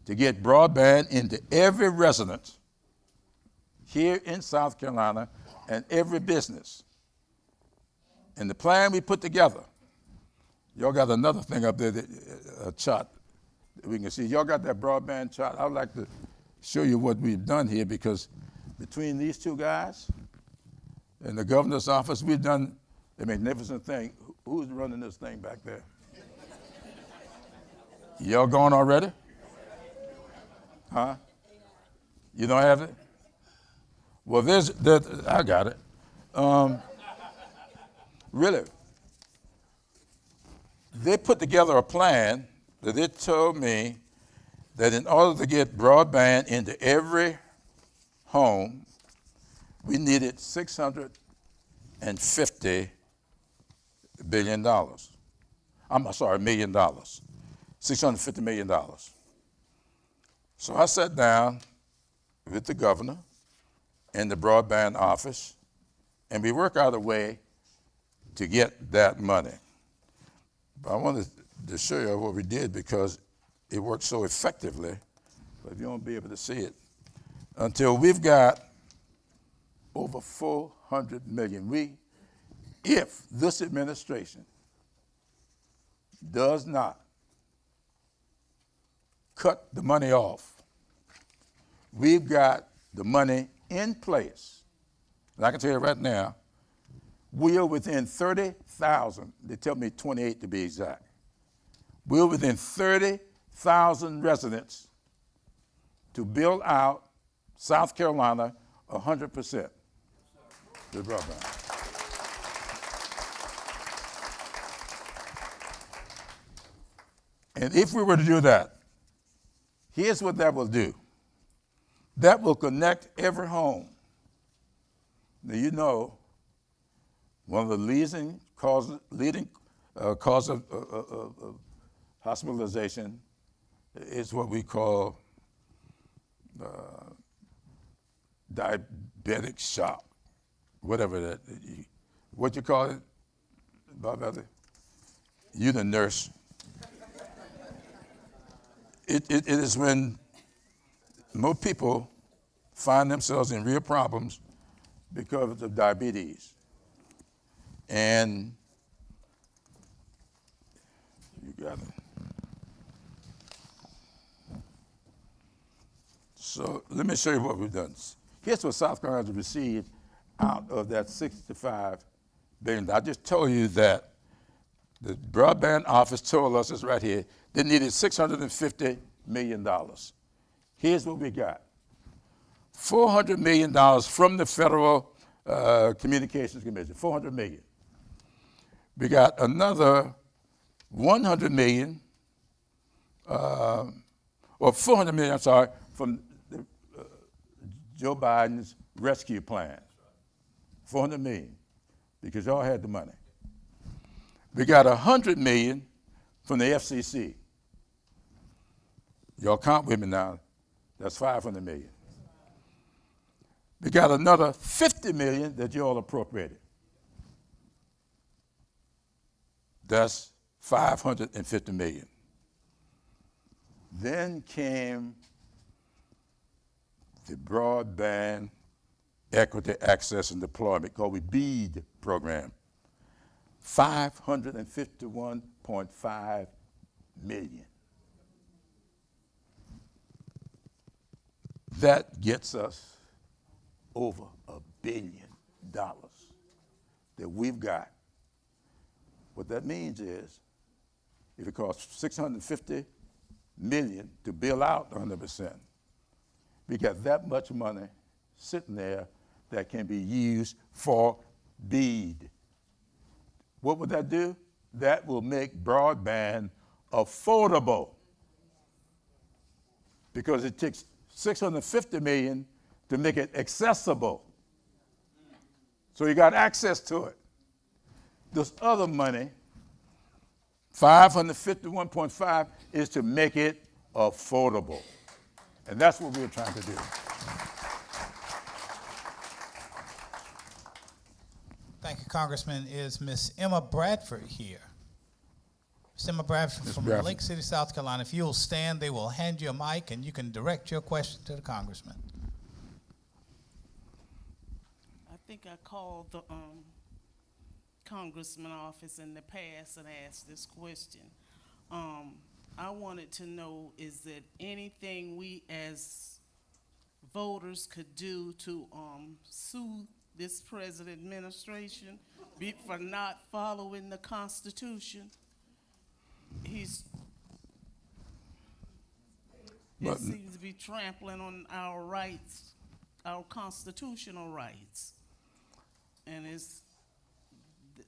to get broadband into every residence here in South Carolina and every business. And the plan we put together, y'all got another thing up there, a chart that we can see. Y'all got that broadband chart? I would like to show you what we've done here, because between these two guys and the governor's office, we've done a magnificent thing. Who's running this thing back there? Y'all going already? Huh? You don't have it? Well, I got it. Really, they put together a plan that they told me that in order to get broadband into every home, we needed $650 billion. I'm sorry, $1 million. $650 million. So I sat down with the governor in the broadband office, and we worked out a way to get that money. But I wanted to show you what we did, because it worked so effectively, but if you won't be able to see it, until we've got over 400 million. If this administration does not cut the money off, we've got the money in place. And I can tell you right now, we are within 30,000, they tell me 28 to be exact. We're within 30,000 residents to build out South Carolina 100% to broadband. And if we were to do that, here's what that will do. That will connect every home. Now, you know, one of the leading causes of hospitalization is what we call diabetic shock, whatever that. What you call it, Bob Ellie? You the nurse. It is when more people find themselves in real problems because of diabetes. And you got it. So let me show you what we've done. Here's what South Carolina has received out of that $65 billion. I just told you that the broadband office told us, it's right here, they needed $650 million. Here's what we got. $400 million from the federal Communications Commission, 400 million. We got another 100 million, or 400 million, I'm sorry, from Joe Biden's rescue plan. 400 million, because y'all had the money. We got 100 million from the FCC. Y'all count with me now. That's 500 million. We got another 50 million that y'all appropriated. That's 550 million. Then came the Broadband Equity Access and Deployment, called the BEAD program. 551.5 million. That gets us over $1 billion that we've got. What that means is, if it costs $650 million to bill out 100%, we got that much money sitting there that can be used for BEAD. What would that do? That will make broadband affordable, because it takes $650 million to make it accessible. So you got access to it. This other money, 551.5, is to make it affordable. And that's what we're trying to do. Thank you, Congressman. Is Miss Emma Bradford here? Miss Emma Bradford from Bradford. Lake City, South Carolina. If you'll stand, they will hand you a mic and you can direct your question to the Congressman. I think I called the Congressman office in the past and asked this question. I wanted to know, is there anything we as voters could do to sue this present administration for not following the Constitution? He seems to be trampling on our rights, our constitutional rights. And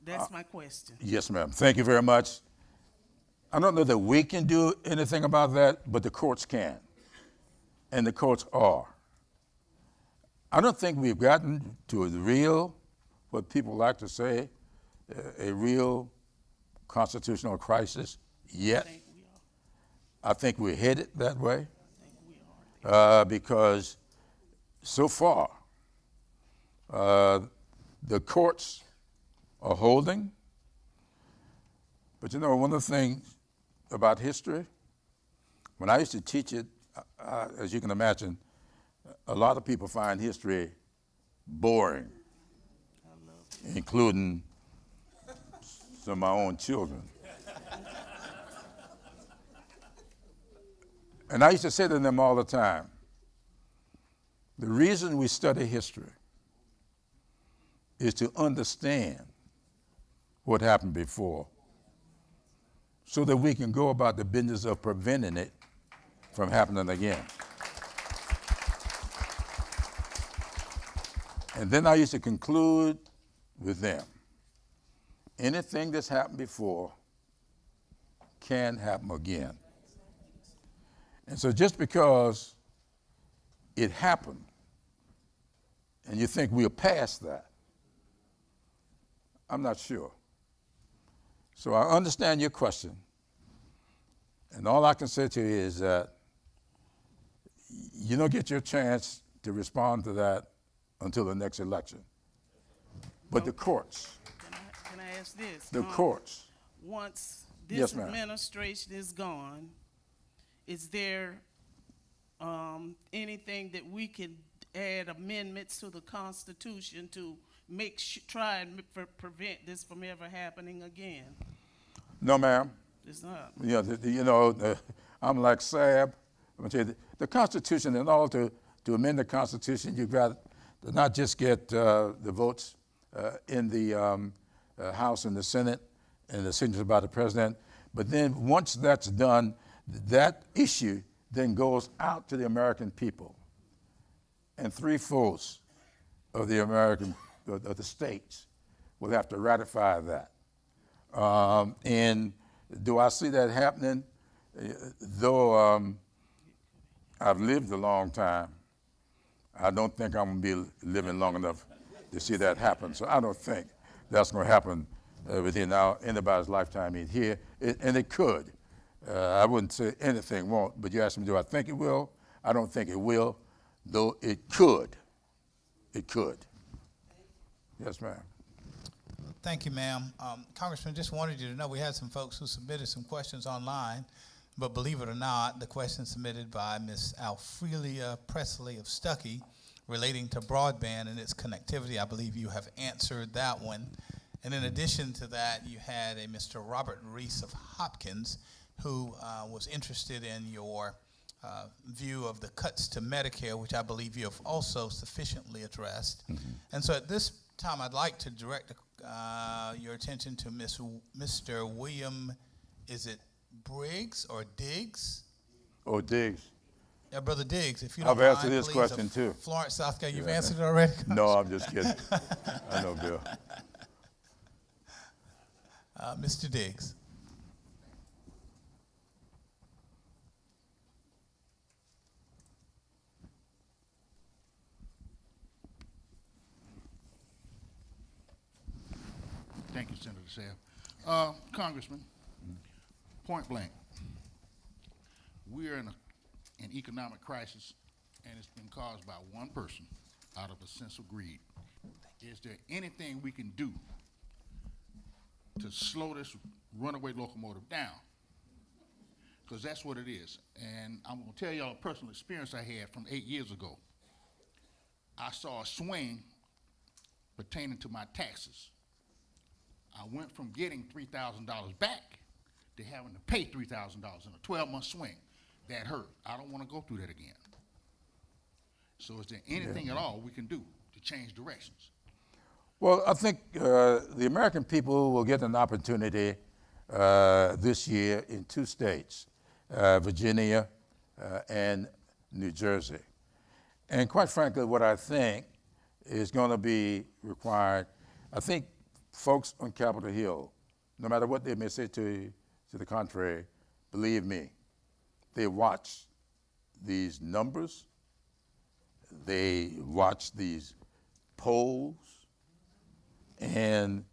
that's my question. Yes, ma'am. Thank you very much. I don't know that we can do anything about that, but the courts can. And the courts are. I don't think we've gotten to a real, what people like to say, a real constitutional crisis yet. I think we're headed that way. Because so far, the courts are holding. But you know, one of the things about history, when I used to teach it, as you can imagine, a lot of people find history boring, including some of my own children. And I used to say to them all the time, the reason we study history is to understand what happened before, so that we can go about the business of preventing it from happening again. And then I used to conclude with them, anything that's happened before can happen again. And so just because it happened, and you think we're past that, I'm not sure. So I understand your question, and all I can say to you is that you don't get your chance to respond to that until the next election. But the courts, Can I ask this? the courts, Once Yes, this ma'am. administration is gone, is there anything that we could add amendments to the Constitution to try and prevent this from ever happening again? no, ma'am. It's not. I'm like Sab. I'm gonna tell you, the Constitution, in order to amend the Constitution, you've got to not just get the votes in the House and the Senate and the signatures by the president, but then once that's done, that issue then goes out to the American people. And 3/4 of the American of the states will have to ratify that. And do I see that happening? Though I've lived a long time, I don't think I'm going to be living long enough to see that happen. So I don't think that's going to happen within anybody's lifetime in here, and it could. I wouldn't say anything won't, but you asked me, do I think it will? I don't think it will, though it could. It could. Yes, ma'am. Thank you, ma'am. Congressman, just wanted you to know we had some folks who submitted some questions online, but believe it or not, the question submitted by Ms. Alfrelia Presley of Stuckey relating to broadband and its connectivity, I believe you have answered that one. And in addition to that, you had a Mr. Robert Reese of Hopkins who was interested in your view of the cuts to Medicare, which I believe you have also sufficiently addressed. Mm-hmm. And so at this time, I'd like to direct your attention to Mr. William, is it Briggs or Diggs? Oh, Diggs. Yeah, Brother Diggs, if you don't I've mind, answered this please, question too. Florence, South Carolina, you've answered it already? No, I'm just kidding. I know, Bill. Mr. Diggs. Thank you, Senator Sapp. Congressman, point blank, we are in an economic crisis, and it's been caused by one person out of a sense of greed. Is there anything we can do to slow this runaway locomotive down? Because that's what it is. And I'm going to tell y'all a personal experience I had from 8 years ago. I saw a swing pertaining to my taxes. I went from getting $3,000 back to having to pay $3,000 in a 12-month swing. That hurt. I don't want to go through that again. So is there anything at all we can do to change directions? Well, I think the American people will get an opportunity this year in 2 states, Virginia and New Jersey. And quite frankly, what I think is going to be required, I think folks on Capitol Hill, no matter what they may say to the contrary, believe me, they watch these numbers, they watch these polls, and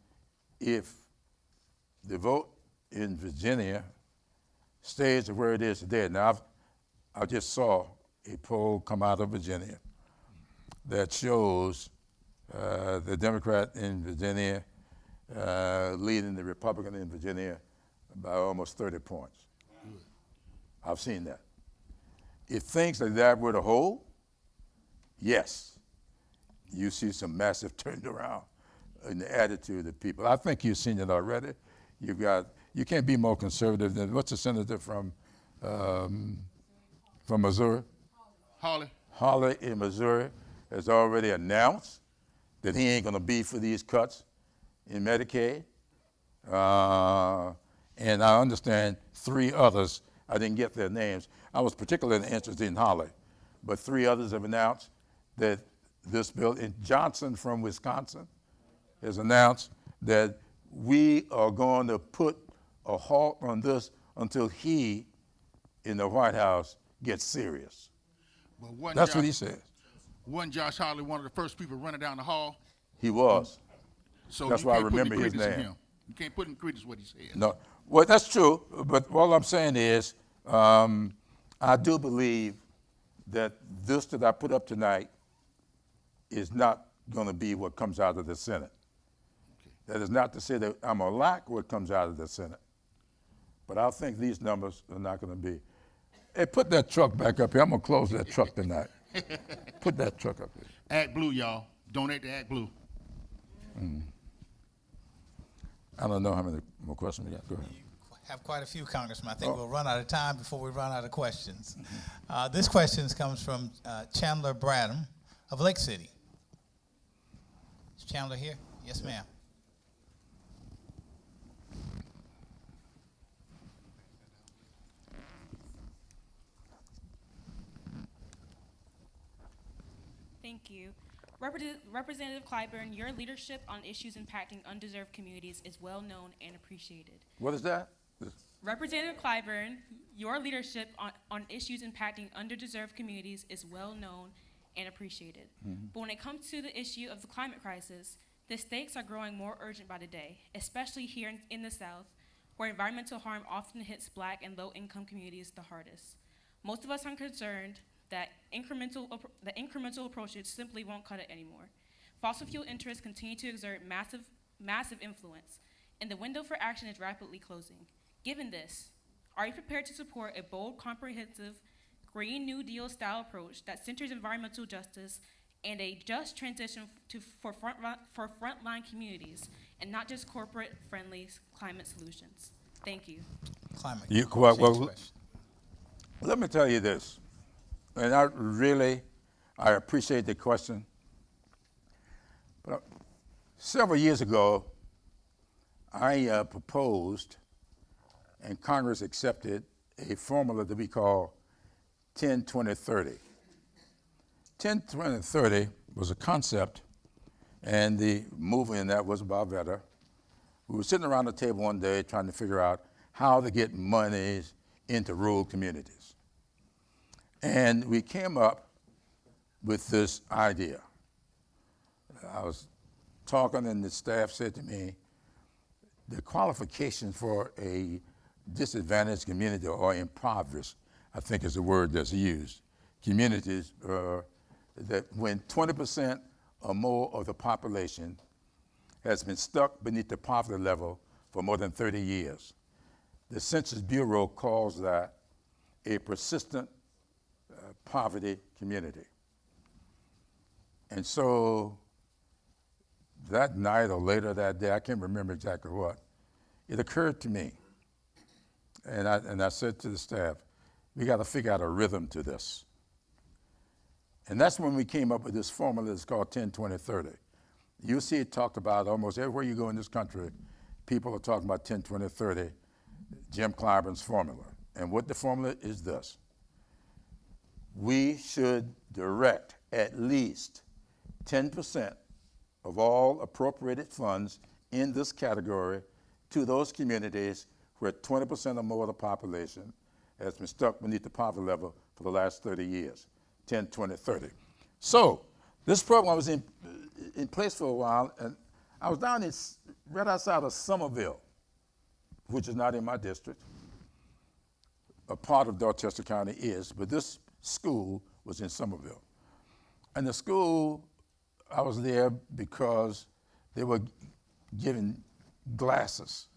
if the vote in Virginia stays where it is today, now I just saw a poll come out of Virginia that shows the Democrat in Virginia leading the Republican in Virginia by almost 30 points. I've seen that. If things like that were to hold, yes, you see some massive turnaround in the attitude of people. I think you've seen it already. You can't be more conservative than, what's the senator from Missouri? Hawley in Missouri has already announced that he ain't gonna be for these cuts in Medicaid. And I understand 3 others, I didn't get their names. I was particularly interested in Hawley, but 3 others have announced that this bill, and Johnson from Wisconsin has announced that we are going to put a halt on this until he, in the White House, gets serious. That's what he says. Wasn't Josh Hawley one of the first people running down the hall? He was. So that's why I remember his name. You can't put in credence what he said. No, well, that's true, but all I'm saying is I do believe that this that I put up tonight is not going to be what comes out of the Senate. Okay. That is not to say that I'm going to like what comes out of the Senate, but I think these numbers are not going to be. Hey, put that truck back up here. I'm going to close that truck tonight. Put that truck up here. Act Blue, y'all. Donate to Act Blue. I don't know how many more questions we got. Go ahead. You have quite a few, Congressman. I think we'll run out of time before we run out of questions. This question comes from Chandler Bradham of Lake City. Is Chandler here? Yes, ma'am. Thank you. Representative Clyburn, your leadership on issues impacting undeserved communities is well known and appreciated. What is that? Representative Clyburn, your leadership on issues impacting underdeserved communities is well known and appreciated. But when it comes to the issue of the climate crisis, the stakes are growing more urgent by the day, especially here in the South, where environmental harm often hits Black and low-income communities the hardest. Most of us are concerned that incremental approaches simply won't cut it anymore. Fossil fuel interests continue to exert massive influence, and the window for action is rapidly closing. Given this, are you prepared to support a bold, comprehensive, Green New Deal style approach that centers environmental justice and a just transition for frontline communities, and not just corporate-friendly climate solutions? Thank you. Climate. Well, let me tell you this, and I appreciate the question. But several years ago, I proposed, and Congress accepted, a formula that we call 10-20-30. 10-20-30 was a concept, and the movement in that was about better. We were sitting around the table one day trying to figure out how to get monies into rural communities. And we came up with this idea. I was talking, and the staff said to me, the qualifications for a disadvantaged community or impoverished, I think is the word that's used, communities that when 20% or more of the population has been stuck beneath the poverty level for more than 30 years. The Census Bureau calls that a persistent poverty community. And so that night or later that day, I can't remember exactly what, it occurred to me, and I said to the staff, we got to figure out a rhythm to this. And that's when we came up with this formula that's called 10-20-30. You see it talked about almost everywhere you go in this country, people are talking about 10-20-30, Jim Clyburn's formula. And what the formula is this: we should direct at least 10% of all appropriated funds in this category to those communities where 20% or more of the population has been stuck beneath the poverty level for the last 30 years, 10-20-30. So this program was in place for a while, and I was down right outside of Somerville, which is not in my district. A part of Dorchester County is, but this school was in Somerville. And the school, I was there because they were giving glasses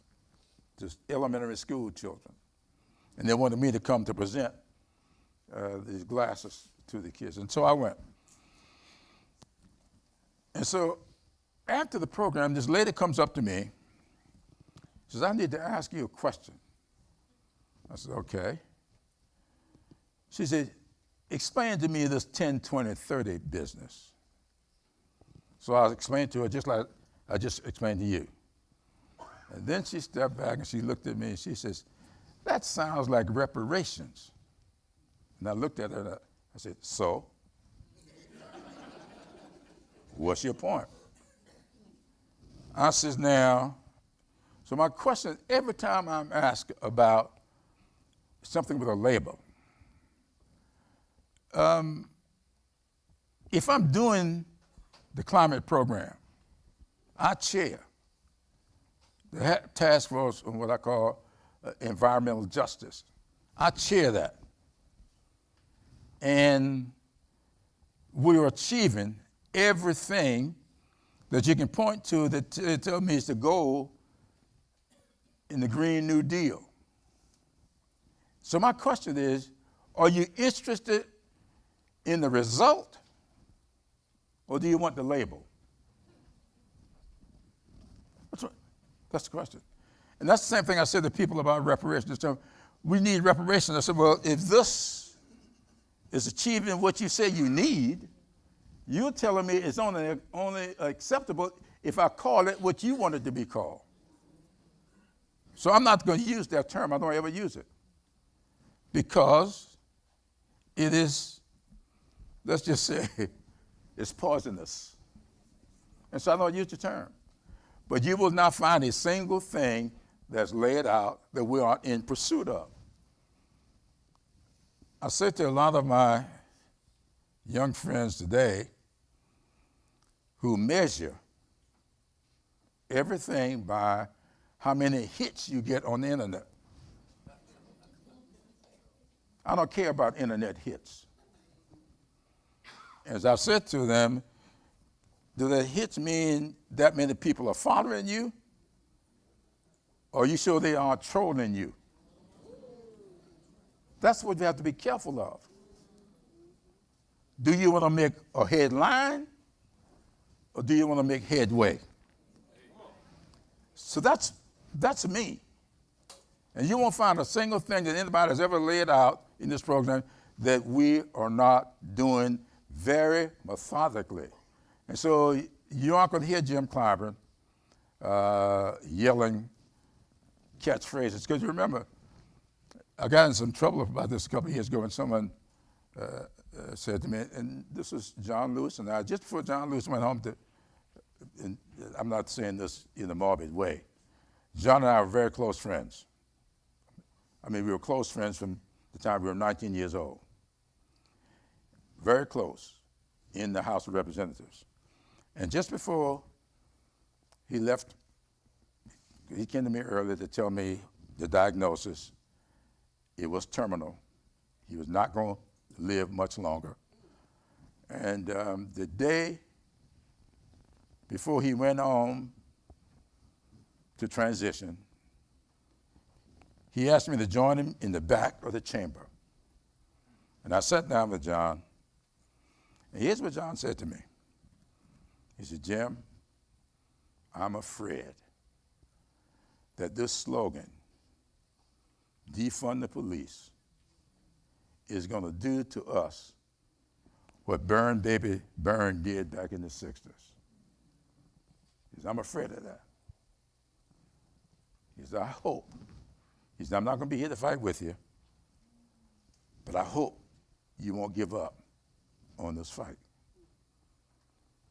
to elementary school children. And they wanted me to come to present these glasses to the kids. And so I went. And so after the program, this lady comes up to me, says, I need to ask you a question. I said, okay. She said, explain to me this 10-20-30 business. So I explained to her just like I just explained to you. And then she stepped back and she looked at me and she says, that sounds like reparations. And I looked at her and I said, so? What's your point? I says, now, so my question, every time I'm asked about something with a label, if I'm doing the climate program, I chair the task force on what I call environmental justice. I chair that. And we're achieving everything that you can point to that tell me is the goal in the Green New Deal. So my question is, are you interested in the result, or do you want the label? That's the question. And that's the same thing I said to people about reparations. So we need reparations. I said, well, if this is achieving what you say you need, you're telling me it's only acceptable if I call it what you want it to be called. So I'm not going to use that term. I don't ever use it. Because it is, let's just say, is poisonous. And so I don't use the term. But you will not find a single thing that's laid out that we aren't in pursuit of. I say to a lot of my young friends today who measure everything by how many hits you get on the internet. I don't care about internet hits. As I said to them, do the hits mean that many people are following you? Or are you sure they aren't trolling you? That's what you have to be careful of. Do you want to make a headline or do you want to make headway? So that's me. And you won't find a single thing that anybody has ever laid out in this program that we are not doing very methodically. And so you aren't going to hear Jim Clyburn yelling catchphrases. Because you remember, I got in some trouble about this a couple of years ago when someone said to me, and this was John Lewis and I, just before John Lewis went home and I'm not saying this in a morbid way, John and I were very close friends. I mean, we were close friends from the time we were 19 years old. Very close in the House of Representatives. And just before he left, he came to me earlier to tell me the diagnosis. It was terminal. He was not going to live much longer. And the day before he went on to transition, he asked me to join him in the back of the chamber. And I sat down with John, and here's what John said to me. He said, Jim, I'm afraid that this slogan, defund the police, is going to do to us what Burn Baby Burn did back in the 60s. He said, I'm afraid of that. He said, I hope. He said, I'm not going to be here to fight with you, but I hope you won't give up on this fight.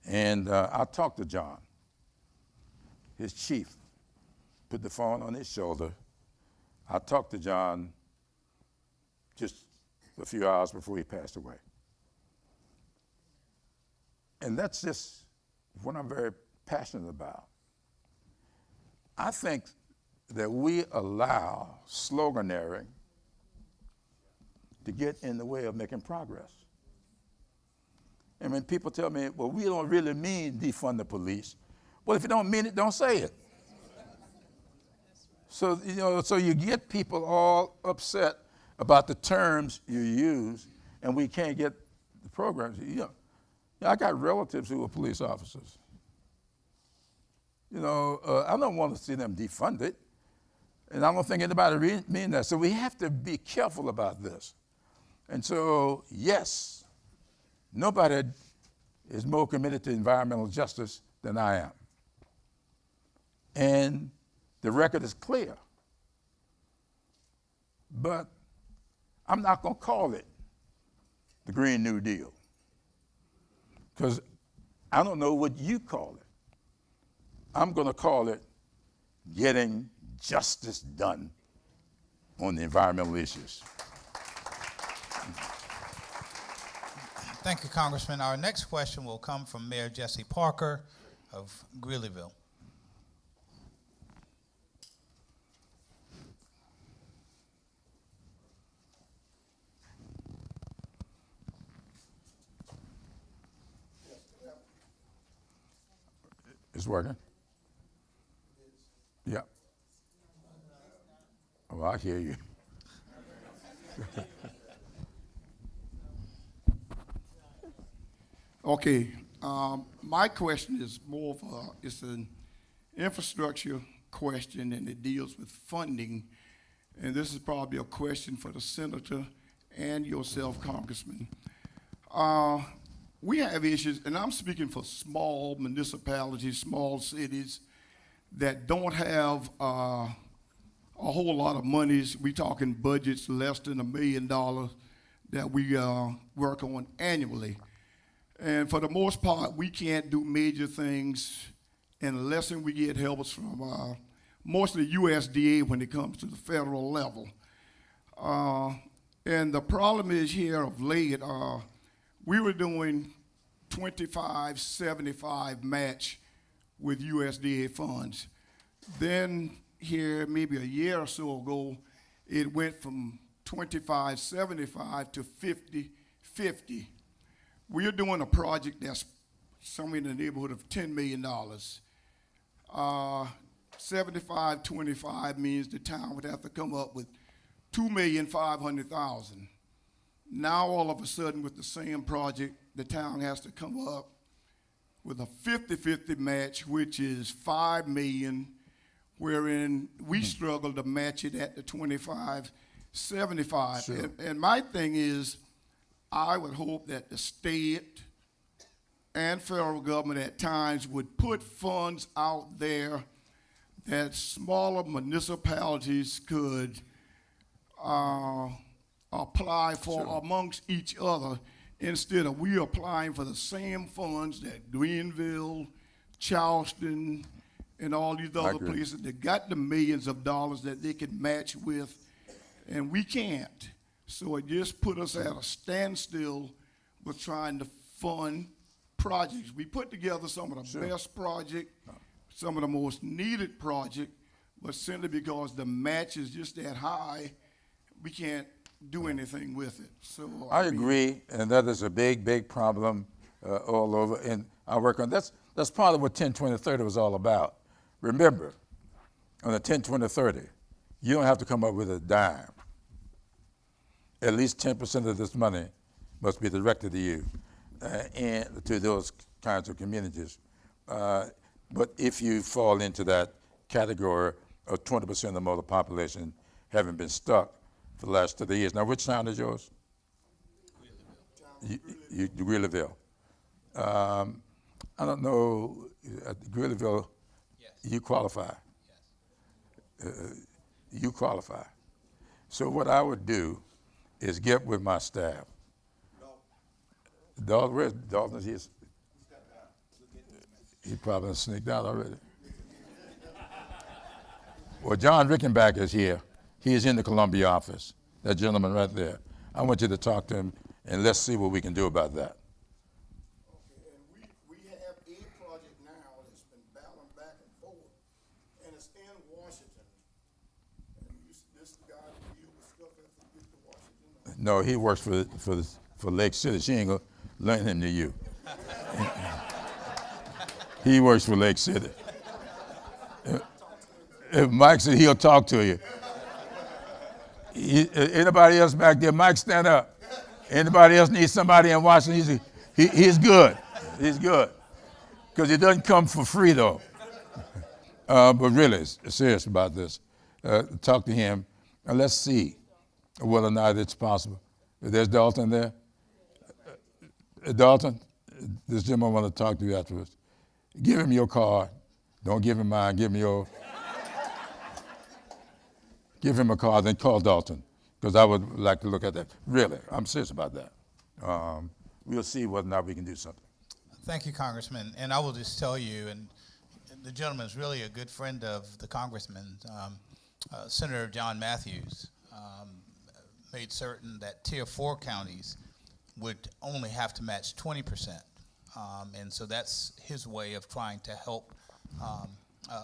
And I talked to John. His chief put the phone on his shoulder. I talked to John just a few hours before he passed away. And that's just what I'm very passionate about. I think that we allow sloganeering to get in the way of making progress. And when people tell me, well, we don't really mean defund the police, well, if you don't mean it, don't say it. So, so you get people all upset about the terms you use, and we can't get the programs. I got relatives who are police officers. I don't want to see them defunded, and I don't think anybody mean that. So we have to be careful about this. And so, yes, nobody is more committed to environmental justice than I am. And the record is clear. But I'm not going to call it the Green New Deal, because I don't know what you call it. I'm going to call it getting justice done on the environmental issues. Thank you, Congressman. Our next question will come from Mayor Jesse Parker of Greeleyville. It's working? Yeah. Oh, I hear you. Okay, my question is more of it's an infrastructure question, and it deals with funding. And this is probably a question for the senator and yourself, Congressman. We have issues, and I'm speaking for small municipalities, small cities that don't have a whole lot of monies. We're talking budgets less than $1 million that we work on annually. And for the most part, we can't do major things unless we get help from mostly USDA when it comes to the federal level. And the problem is here of late, we were doing 25-75 match with USDA funds. Then here, maybe a year or so ago, it went from 25-75 to 50-50. We're doing a project that's somewhere in the neighborhood of $10 million. 75-25 means the town would have to come up with $2,500,000. Now all of a sudden with the same project, the town has to come up with a 50-50 match, which is $5 million, wherein we struggle to match it at the 25-75. Sure. And my thing is, I would hope that the state and federal government at times would put funds out there that smaller municipalities could apply for Sure. amongst each other, instead of we applying for the same funds that Greenville, Charleston, and all these other agree. places that got the millions of dollars that they could match with, and we can't. So it just put us at a standstill with trying to fund projects. We put together some of the Sure. best projects, some of the most needed projects, but simply because the match is just that high, we can't do anything with it. So I mean, agree, and that is a big, big problem all over, and I work on that's part of what 10, 20, 30 was all about. Remember, on the 10, 20, 30, you don't have to come up with a dime. At least 10% of this money must be directed to you and to those kinds of communities. But if you fall into that category of 20% or more of the population having been stuck for the last 30 years. Now, which town is yours? Greeleyville. I don't know, Greeleyville, Yes. you qualify. Yes. You qualify. So what I would do is get with my staff. Dalton, where's Dalton? He probably sneaked out already. Well, John Rickenbacker is here. He is in the Columbia office, that gentleman right there. I want you to talk to him, and let's see what we can do about that. Okay, and we have a project now that's been battling back and forth, and it's in Washington. And this guy deal with stuff has to get to Washington. No, he works for Lake City. She ain't gonna lend him to you. He works for Lake City. If Mike said he'll talk to you. Anybody else back there? Mike, stand up. Anybody else need somebody in Washington? He's good. He's good. Because it doesn't come for free, though. But really, serious about this. Talk to him, and let's see whether or not it's possible. There's Dalton there. Dalton, this gentleman want to talk to you afterwards. Give him your card. Don't give him mine. Give him your. Give him a card, then call Dalton, because I would like to look at that. Really, I'm serious about that. We'll see whether or not we can do something. Thank you, Congressman. And I will just tell you, and the gentleman is really a good friend of the Congressman, Senator John Matthews made certain that Tier 4 counties would only have to match 20%. And so that's his way of trying to help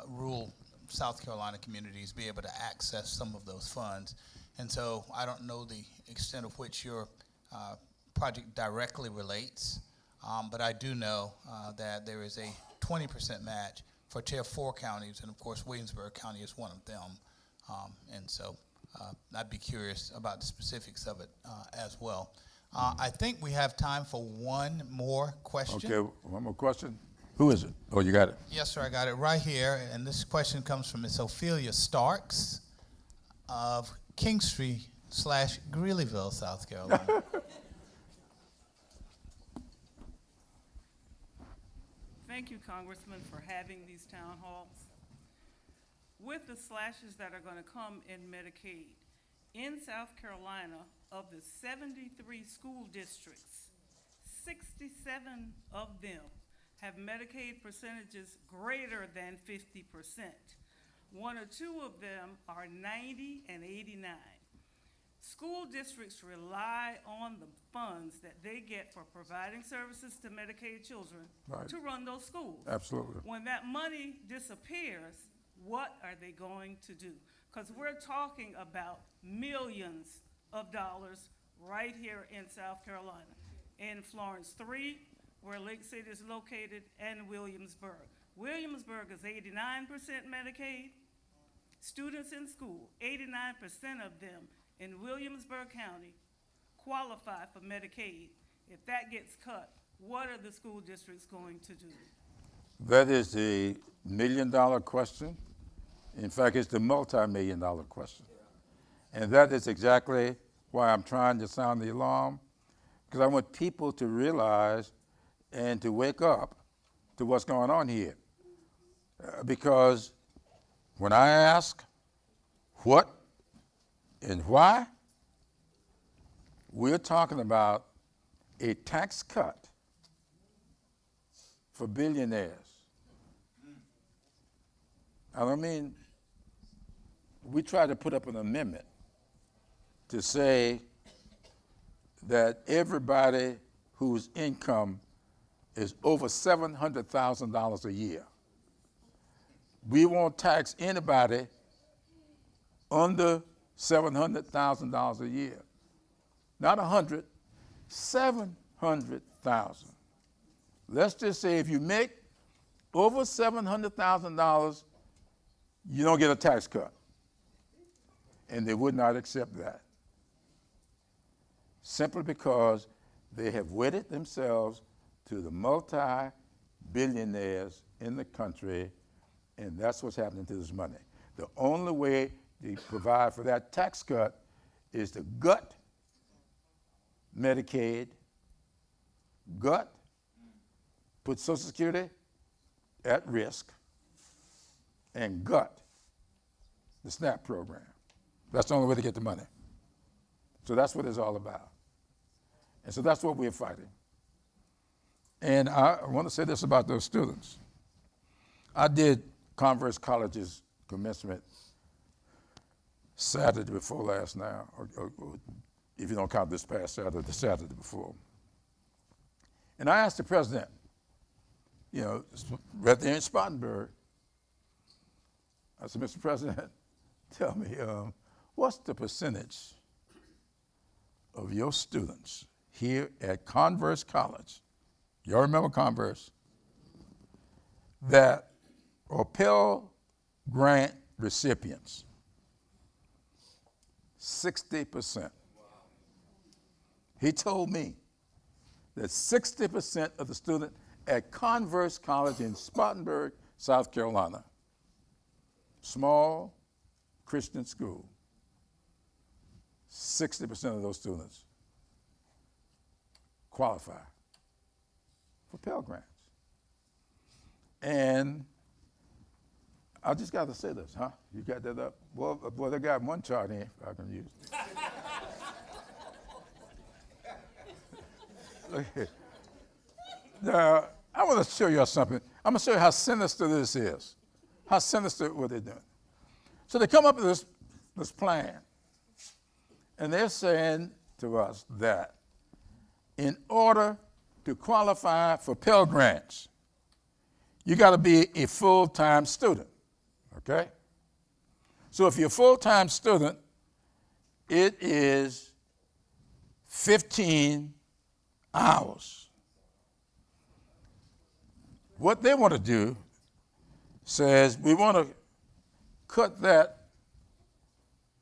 rural South Carolina communities be able to access some of those funds. And so I don't know the extent of which your project directly relates, but I do know that there is a 20% match for Tier 4 counties, and of course Williamsburg County is one of them. And so I'd be curious about the specifics of it as well. I think we have time for one more question. Okay, one more question. Who is it? Oh, you got it. Yes, sir, I got it right here. And this question comes from Miss Ophelia Starks of Kingstree/Greeleyville, South Carolina. Thank you, Congressman, for having these town halls. With the slashes that are going to come in Medicaid, in South Carolina, of the 73 school districts, 67 of them have Medicaid percentages greater than 50%. One or two of them are 90 and 89. School districts rely on the funds that they get for providing services to Medicaid children Right. to run those schools. Absolutely. When that money disappears, what are they going to do? Because we're talking about millions of dollars right here in South Carolina. In Florence 3, where Lake City is located, and Williamsburg. Williamsburg is 89% Medicaid. Students in school, 89% of them in Williamsburg County qualify for Medicaid. If that gets cut, what are the school districts going to do? That is the million-dollar question. In fact, it's the multi-million-dollar question. And that is exactly why I'm trying to sound the alarm, because I want people to realize and to wake up to what's going on here. Because when I ask what and why, we're talking about a tax cut for billionaires. I don't mean, we try to put up an amendment to say that everybody whose income is over $700,000 a year, we won't tax anybody under $700,000 a year. Not 100, 700,000. Let's just say if you make over $700,000, you don't get a tax cut. And they would not accept that. Simply because they have wedded themselves to the multi-billionaires in the country, and that's what's happening to this money. The only way to provide for that tax cut is to gut Medicaid, put Social Security at risk, and gut the SNAP program. That's the only way to get the money. So that's what it's all about. And so that's what we're fighting. And I want to say this about those students. I did Converse College's commencement Saturday before last now, or if you don't count this past Saturday, the Saturday before. And I asked the president, right there in Spartanburg, I said, Mr. President, tell me, what's the percentage of your students here at Converse College, y'all remember Converse, that are Pell Grant recipients? 60%. He told me that 60% of the students at Converse College in Spartanburg, South Carolina, small Christian school, 60% of those students qualify for Pell Grants. And I just got to say this, huh? You got that up? Well, they got one chart here I can use. Okay. Now, I want to show you something. I'm going to show you how sinister this is, how sinister what they're doing. So they come up with this plan, and they're saying to us that in order to qualify for Pell Grants, you got to be a full-time student, okay? So if you're a full-time student, it is 15 hours. What they want to do says we want to cut that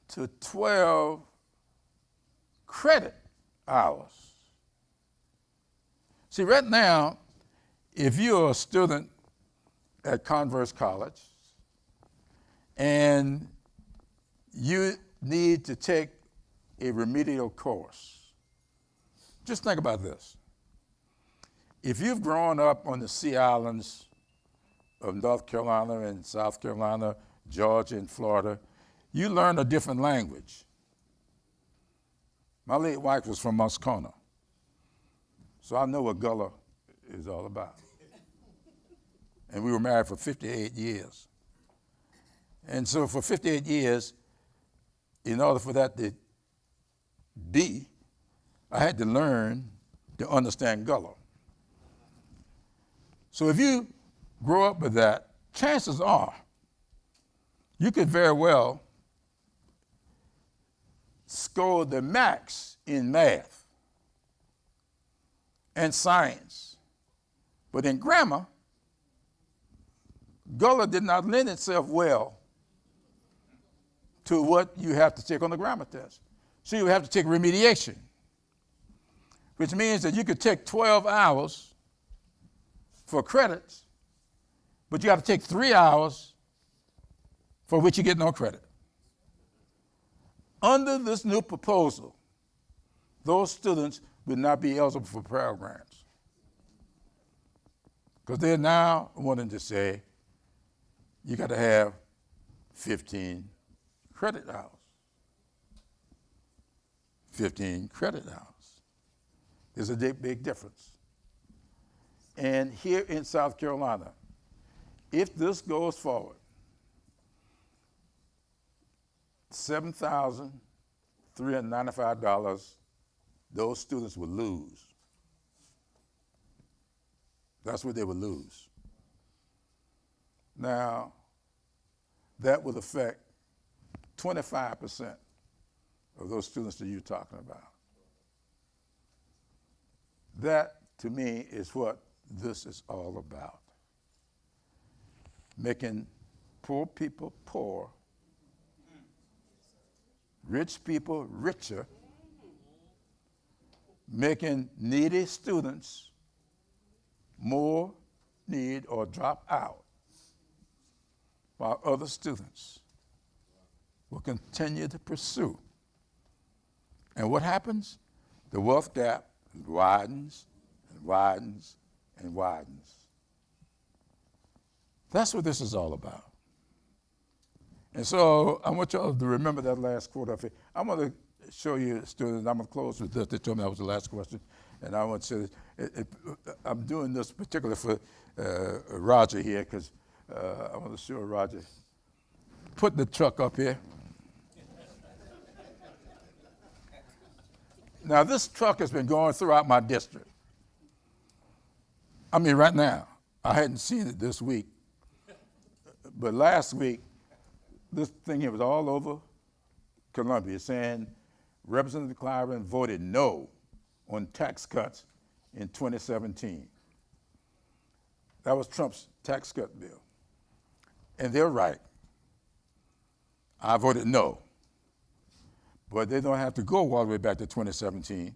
to 12 credit hours. See, right now, if you're a student at Converse College and you need to take a remedial course, just think about this. If you've grown up on the Sea Islands of North Carolina and South Carolina, Georgia and Florida, you learn a different language. My late wife was from Moscona. So I know what Gullah is all about. And we were married for 58 years. And so for 58 years, in order for that to be, I had to learn to understand Gullah. So if you grow up with that, chances are you could very well score the max in math and science. But in grammar, Gullah did not lend itself well to what you have to take on the grammar test. So you have to take remediation, which means that you could take 12 hours for credits, but you have to take 3 hours for which you get no credit. Under this new proposal, those students would not be eligible for Pell Grants, because they're now wanting to say you got to have 15 credit hours. 15 credit hours. There's a big difference. And here in South Carolina, if this goes forward, $7,395 those students would lose. That's what they would lose. Now, that would affect 25% of those students that you're talking about. That, to me, is what this is all about. Making poor people poor, rich people richer, making needy students more need or drop out, while other students will continue to pursue. And what happens? The wealth gap widens and widens and widens. That's what this is all about. And so I want y'all to remember that last quote of it. I'm going to show you, students, I'm going to close with this. They told me that was the last question. And I want to say, I'm doing this particularly for Roger here, because I want to show Roger. Put the truck up here. Now, this truck has been going throughout my district. I mean, right now. I hadn't seen it this week. But last week, this thing here was all over Columbia saying Representative Clyburn voted no on tax cuts in 2017. That was Trump's tax cut bill. And they're right. I voted no. But they don't have to go all the way back to 2017.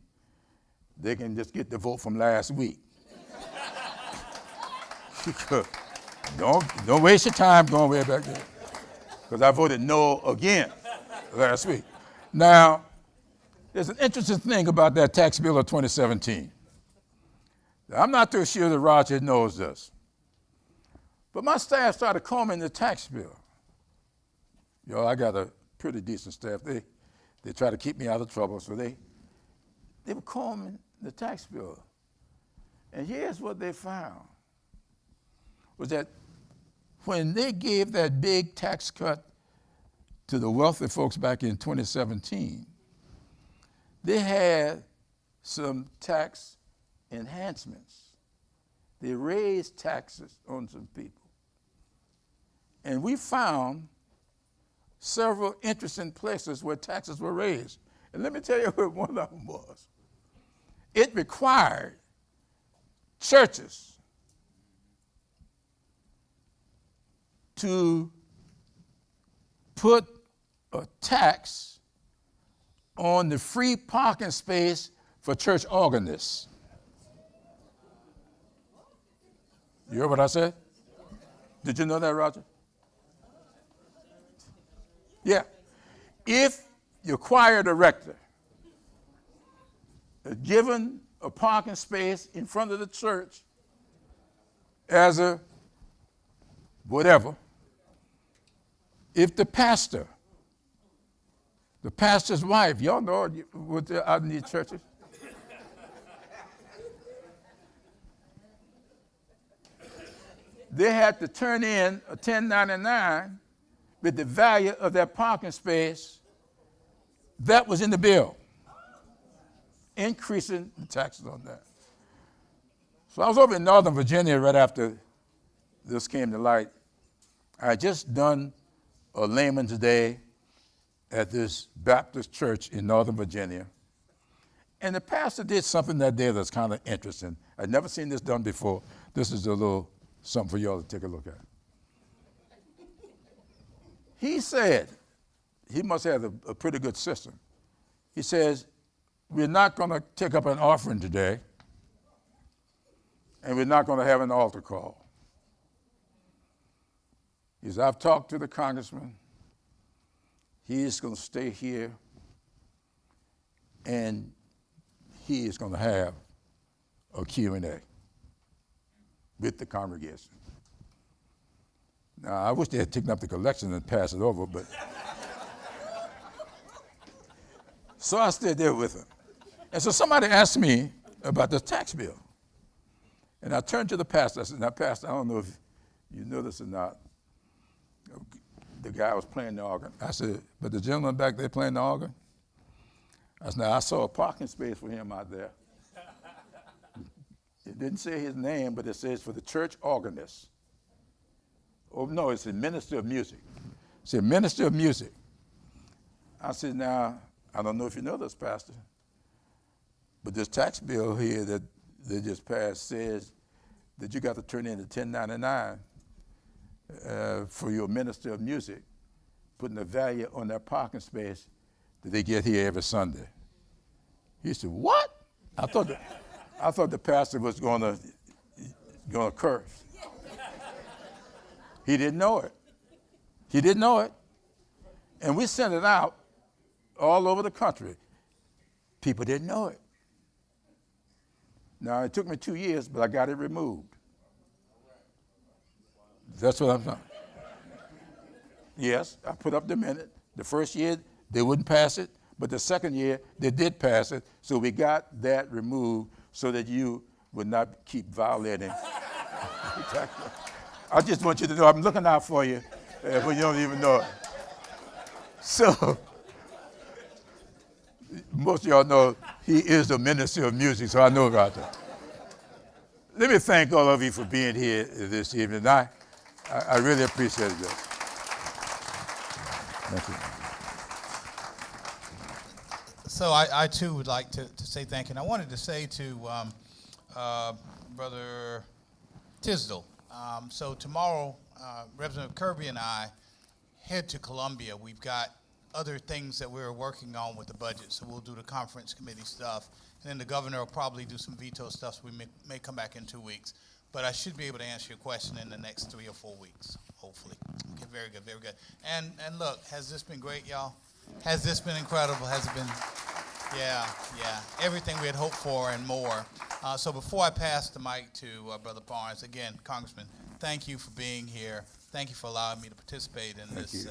They can just get the vote from last week. Don't waste your time going way back there, because I voted no again last week. Now, there's an interesting thing about that tax bill of 2017. I'm not too sure that Roger knows this, but my staff started combing the tax bill. I got a pretty decent staff. They try to keep me out of trouble, so they were combing the tax bill. And here's what they found, was that when they gave that big tax cut to the wealthy folks back in 2017, they had some tax enhancements. They raised taxes on some people. And we found several interesting places where taxes were raised. And let me tell you what one of them was. It required churches to put a tax on the free parking space for church organists. You heard what I said? Did you know that, Roger? Yeah. If your choir director is given a parking space in front of the church as a whatever, if the pastor's wife, y'all know what out in these churches, they had to turn in a 1099 with the value of that parking space that was in the bill, increasing the taxes on that. So I was over in Northern Virginia right after this came to light. I had just done a layman's day at this Baptist church in Northern Virginia. And the pastor did something that day that's kind of interesting. I'd never seen this done before. This is a little something for y'all to take a look at. He said, he must have a pretty good system. He says, we're not going to take up an offering today, and we're not going to have an altar call. He says, I've talked to the congressman. He's going to stay here, and he is going to have a Q&A with the congregation. Now, I wish they had taken up the collection and passed it over, but so I stayed there with him. And so somebody asked me about the tax bill. And I turned to the pastor. I said, now, Pastor, I don't know if you know this or not. The guy was playing the organ. I said, but the gentleman back there playing the organ? I said, now, I saw a parking space for him out there. It didn't say his name, but it says for the church organist. Oh, no, it's the minister of music. It said minister of music. I said, now, I don't know if you know this, Pastor, but this tax bill here that they just passed says that you got to turn in the 1099 for your minister of music, putting a value on that parking space that they get here every Sunday. He said, what? I thought the pastor was going to curse. He didn't know it. He didn't know it. And we sent it out all over the country. People didn't know it. Now, it took me 2 years, but I got it removed. That's what I'm saying. Yes, I put up the minute. The first year, they wouldn't pass it, but the second year, they did pass it, so we got that removed so that you would not keep violating. I just want you to know I'm looking out for you when you don't even know it. So, most of y'all know he is the minister of music, so I know about that. Let me thank all of you for being here this evening. I really appreciate it. Thank you. So I too would like to say thank you. And I wanted to say to Brother Tisdale, so tomorrow, Representative Kirby and I head to Columbia. We've got other things that we're working on with the budget, so we'll do the conference committee stuff. And then the governor will probably do some veto stuff, so we may come back in 2 weeks. But I should be able to answer your question in the next 3 or 4 weeks, hopefully. Okay, very good, very good. And look, has this been great, y'all? Has this been incredible? Has it been? Yeah. Everything we had hoped for and more. So before I pass the mic to Brother Barnes, again, Congressman, thank you for being here. Thank you for allowing me to participate in this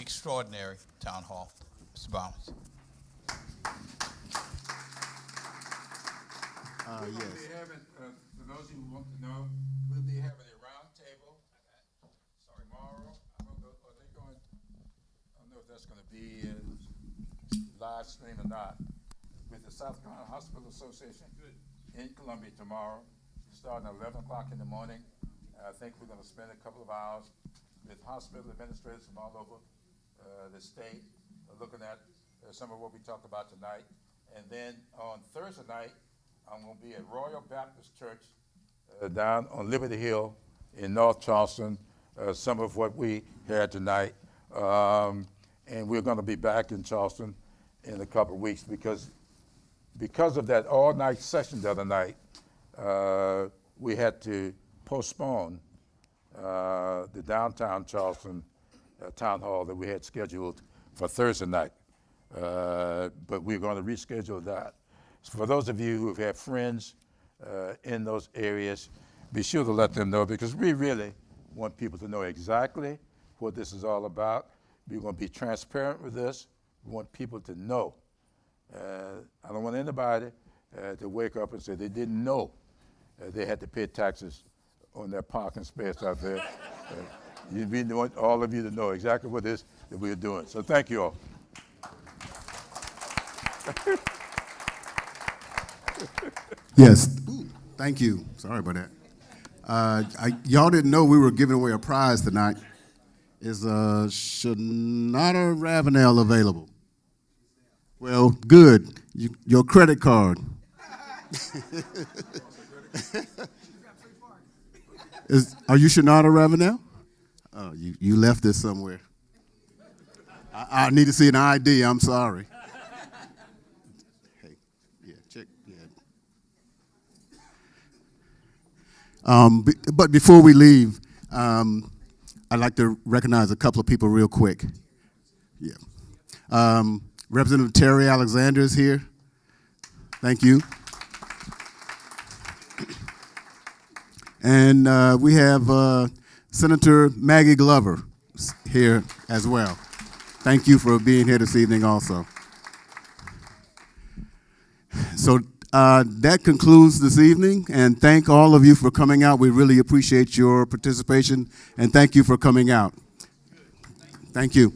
extraordinary town hall. Mr. Barnes. Yes. For those who want to know, we'll be having a round table tomorrow. I don't know, are they going? I don't know if that's going to be live stream or not. With the South Carolina Hospital Association in Columbia tomorrow, starting at 11 o'clock in the morning. I think we're going to spend a couple of hours with hospital administrators from all over the state, looking at some of what we talked about tonight. And then on Thursday night, I'm going to be at Royal Baptist Church down on Liberty Hill in North Charleston, some of what we had tonight. And we're going to be back in Charleston in a couple of weeks because of that all-night session the other night, we had to postpone the downtown Charleston town hall that we had scheduled for Thursday night. But we're going to reschedule that. So for those of you who have had friends in those areas, be sure to let them know because we really want people to know exactly what this is all about. We're going to be transparent with this. We want people to know. I don't want anybody to wake up and say they didn't know they had to pay taxes on that parking space out there. We want all of you to know exactly what it is that we're doing. So thank you all. Yes, thank you. Sorry about that. Y'all didn't know we were giving away a prize tonight. Is Shanada Ravenel available? Well, good. Your credit card. Are you Shanada Ravenel? Oh, you left this somewhere. I need to see an ID. I'm sorry. Hey, yeah, check. Yeah. But before we leave, I'd like to recognize a couple of people real quick. Yeah. Representative Terry Alexander is here. Thank you. And we have Senator Maggie Glover here as well. Thank you for being here this evening also. So that concludes this evening, and thank all of you for coming out. We really appreciate your participation, and thank you for coming out. Thank you.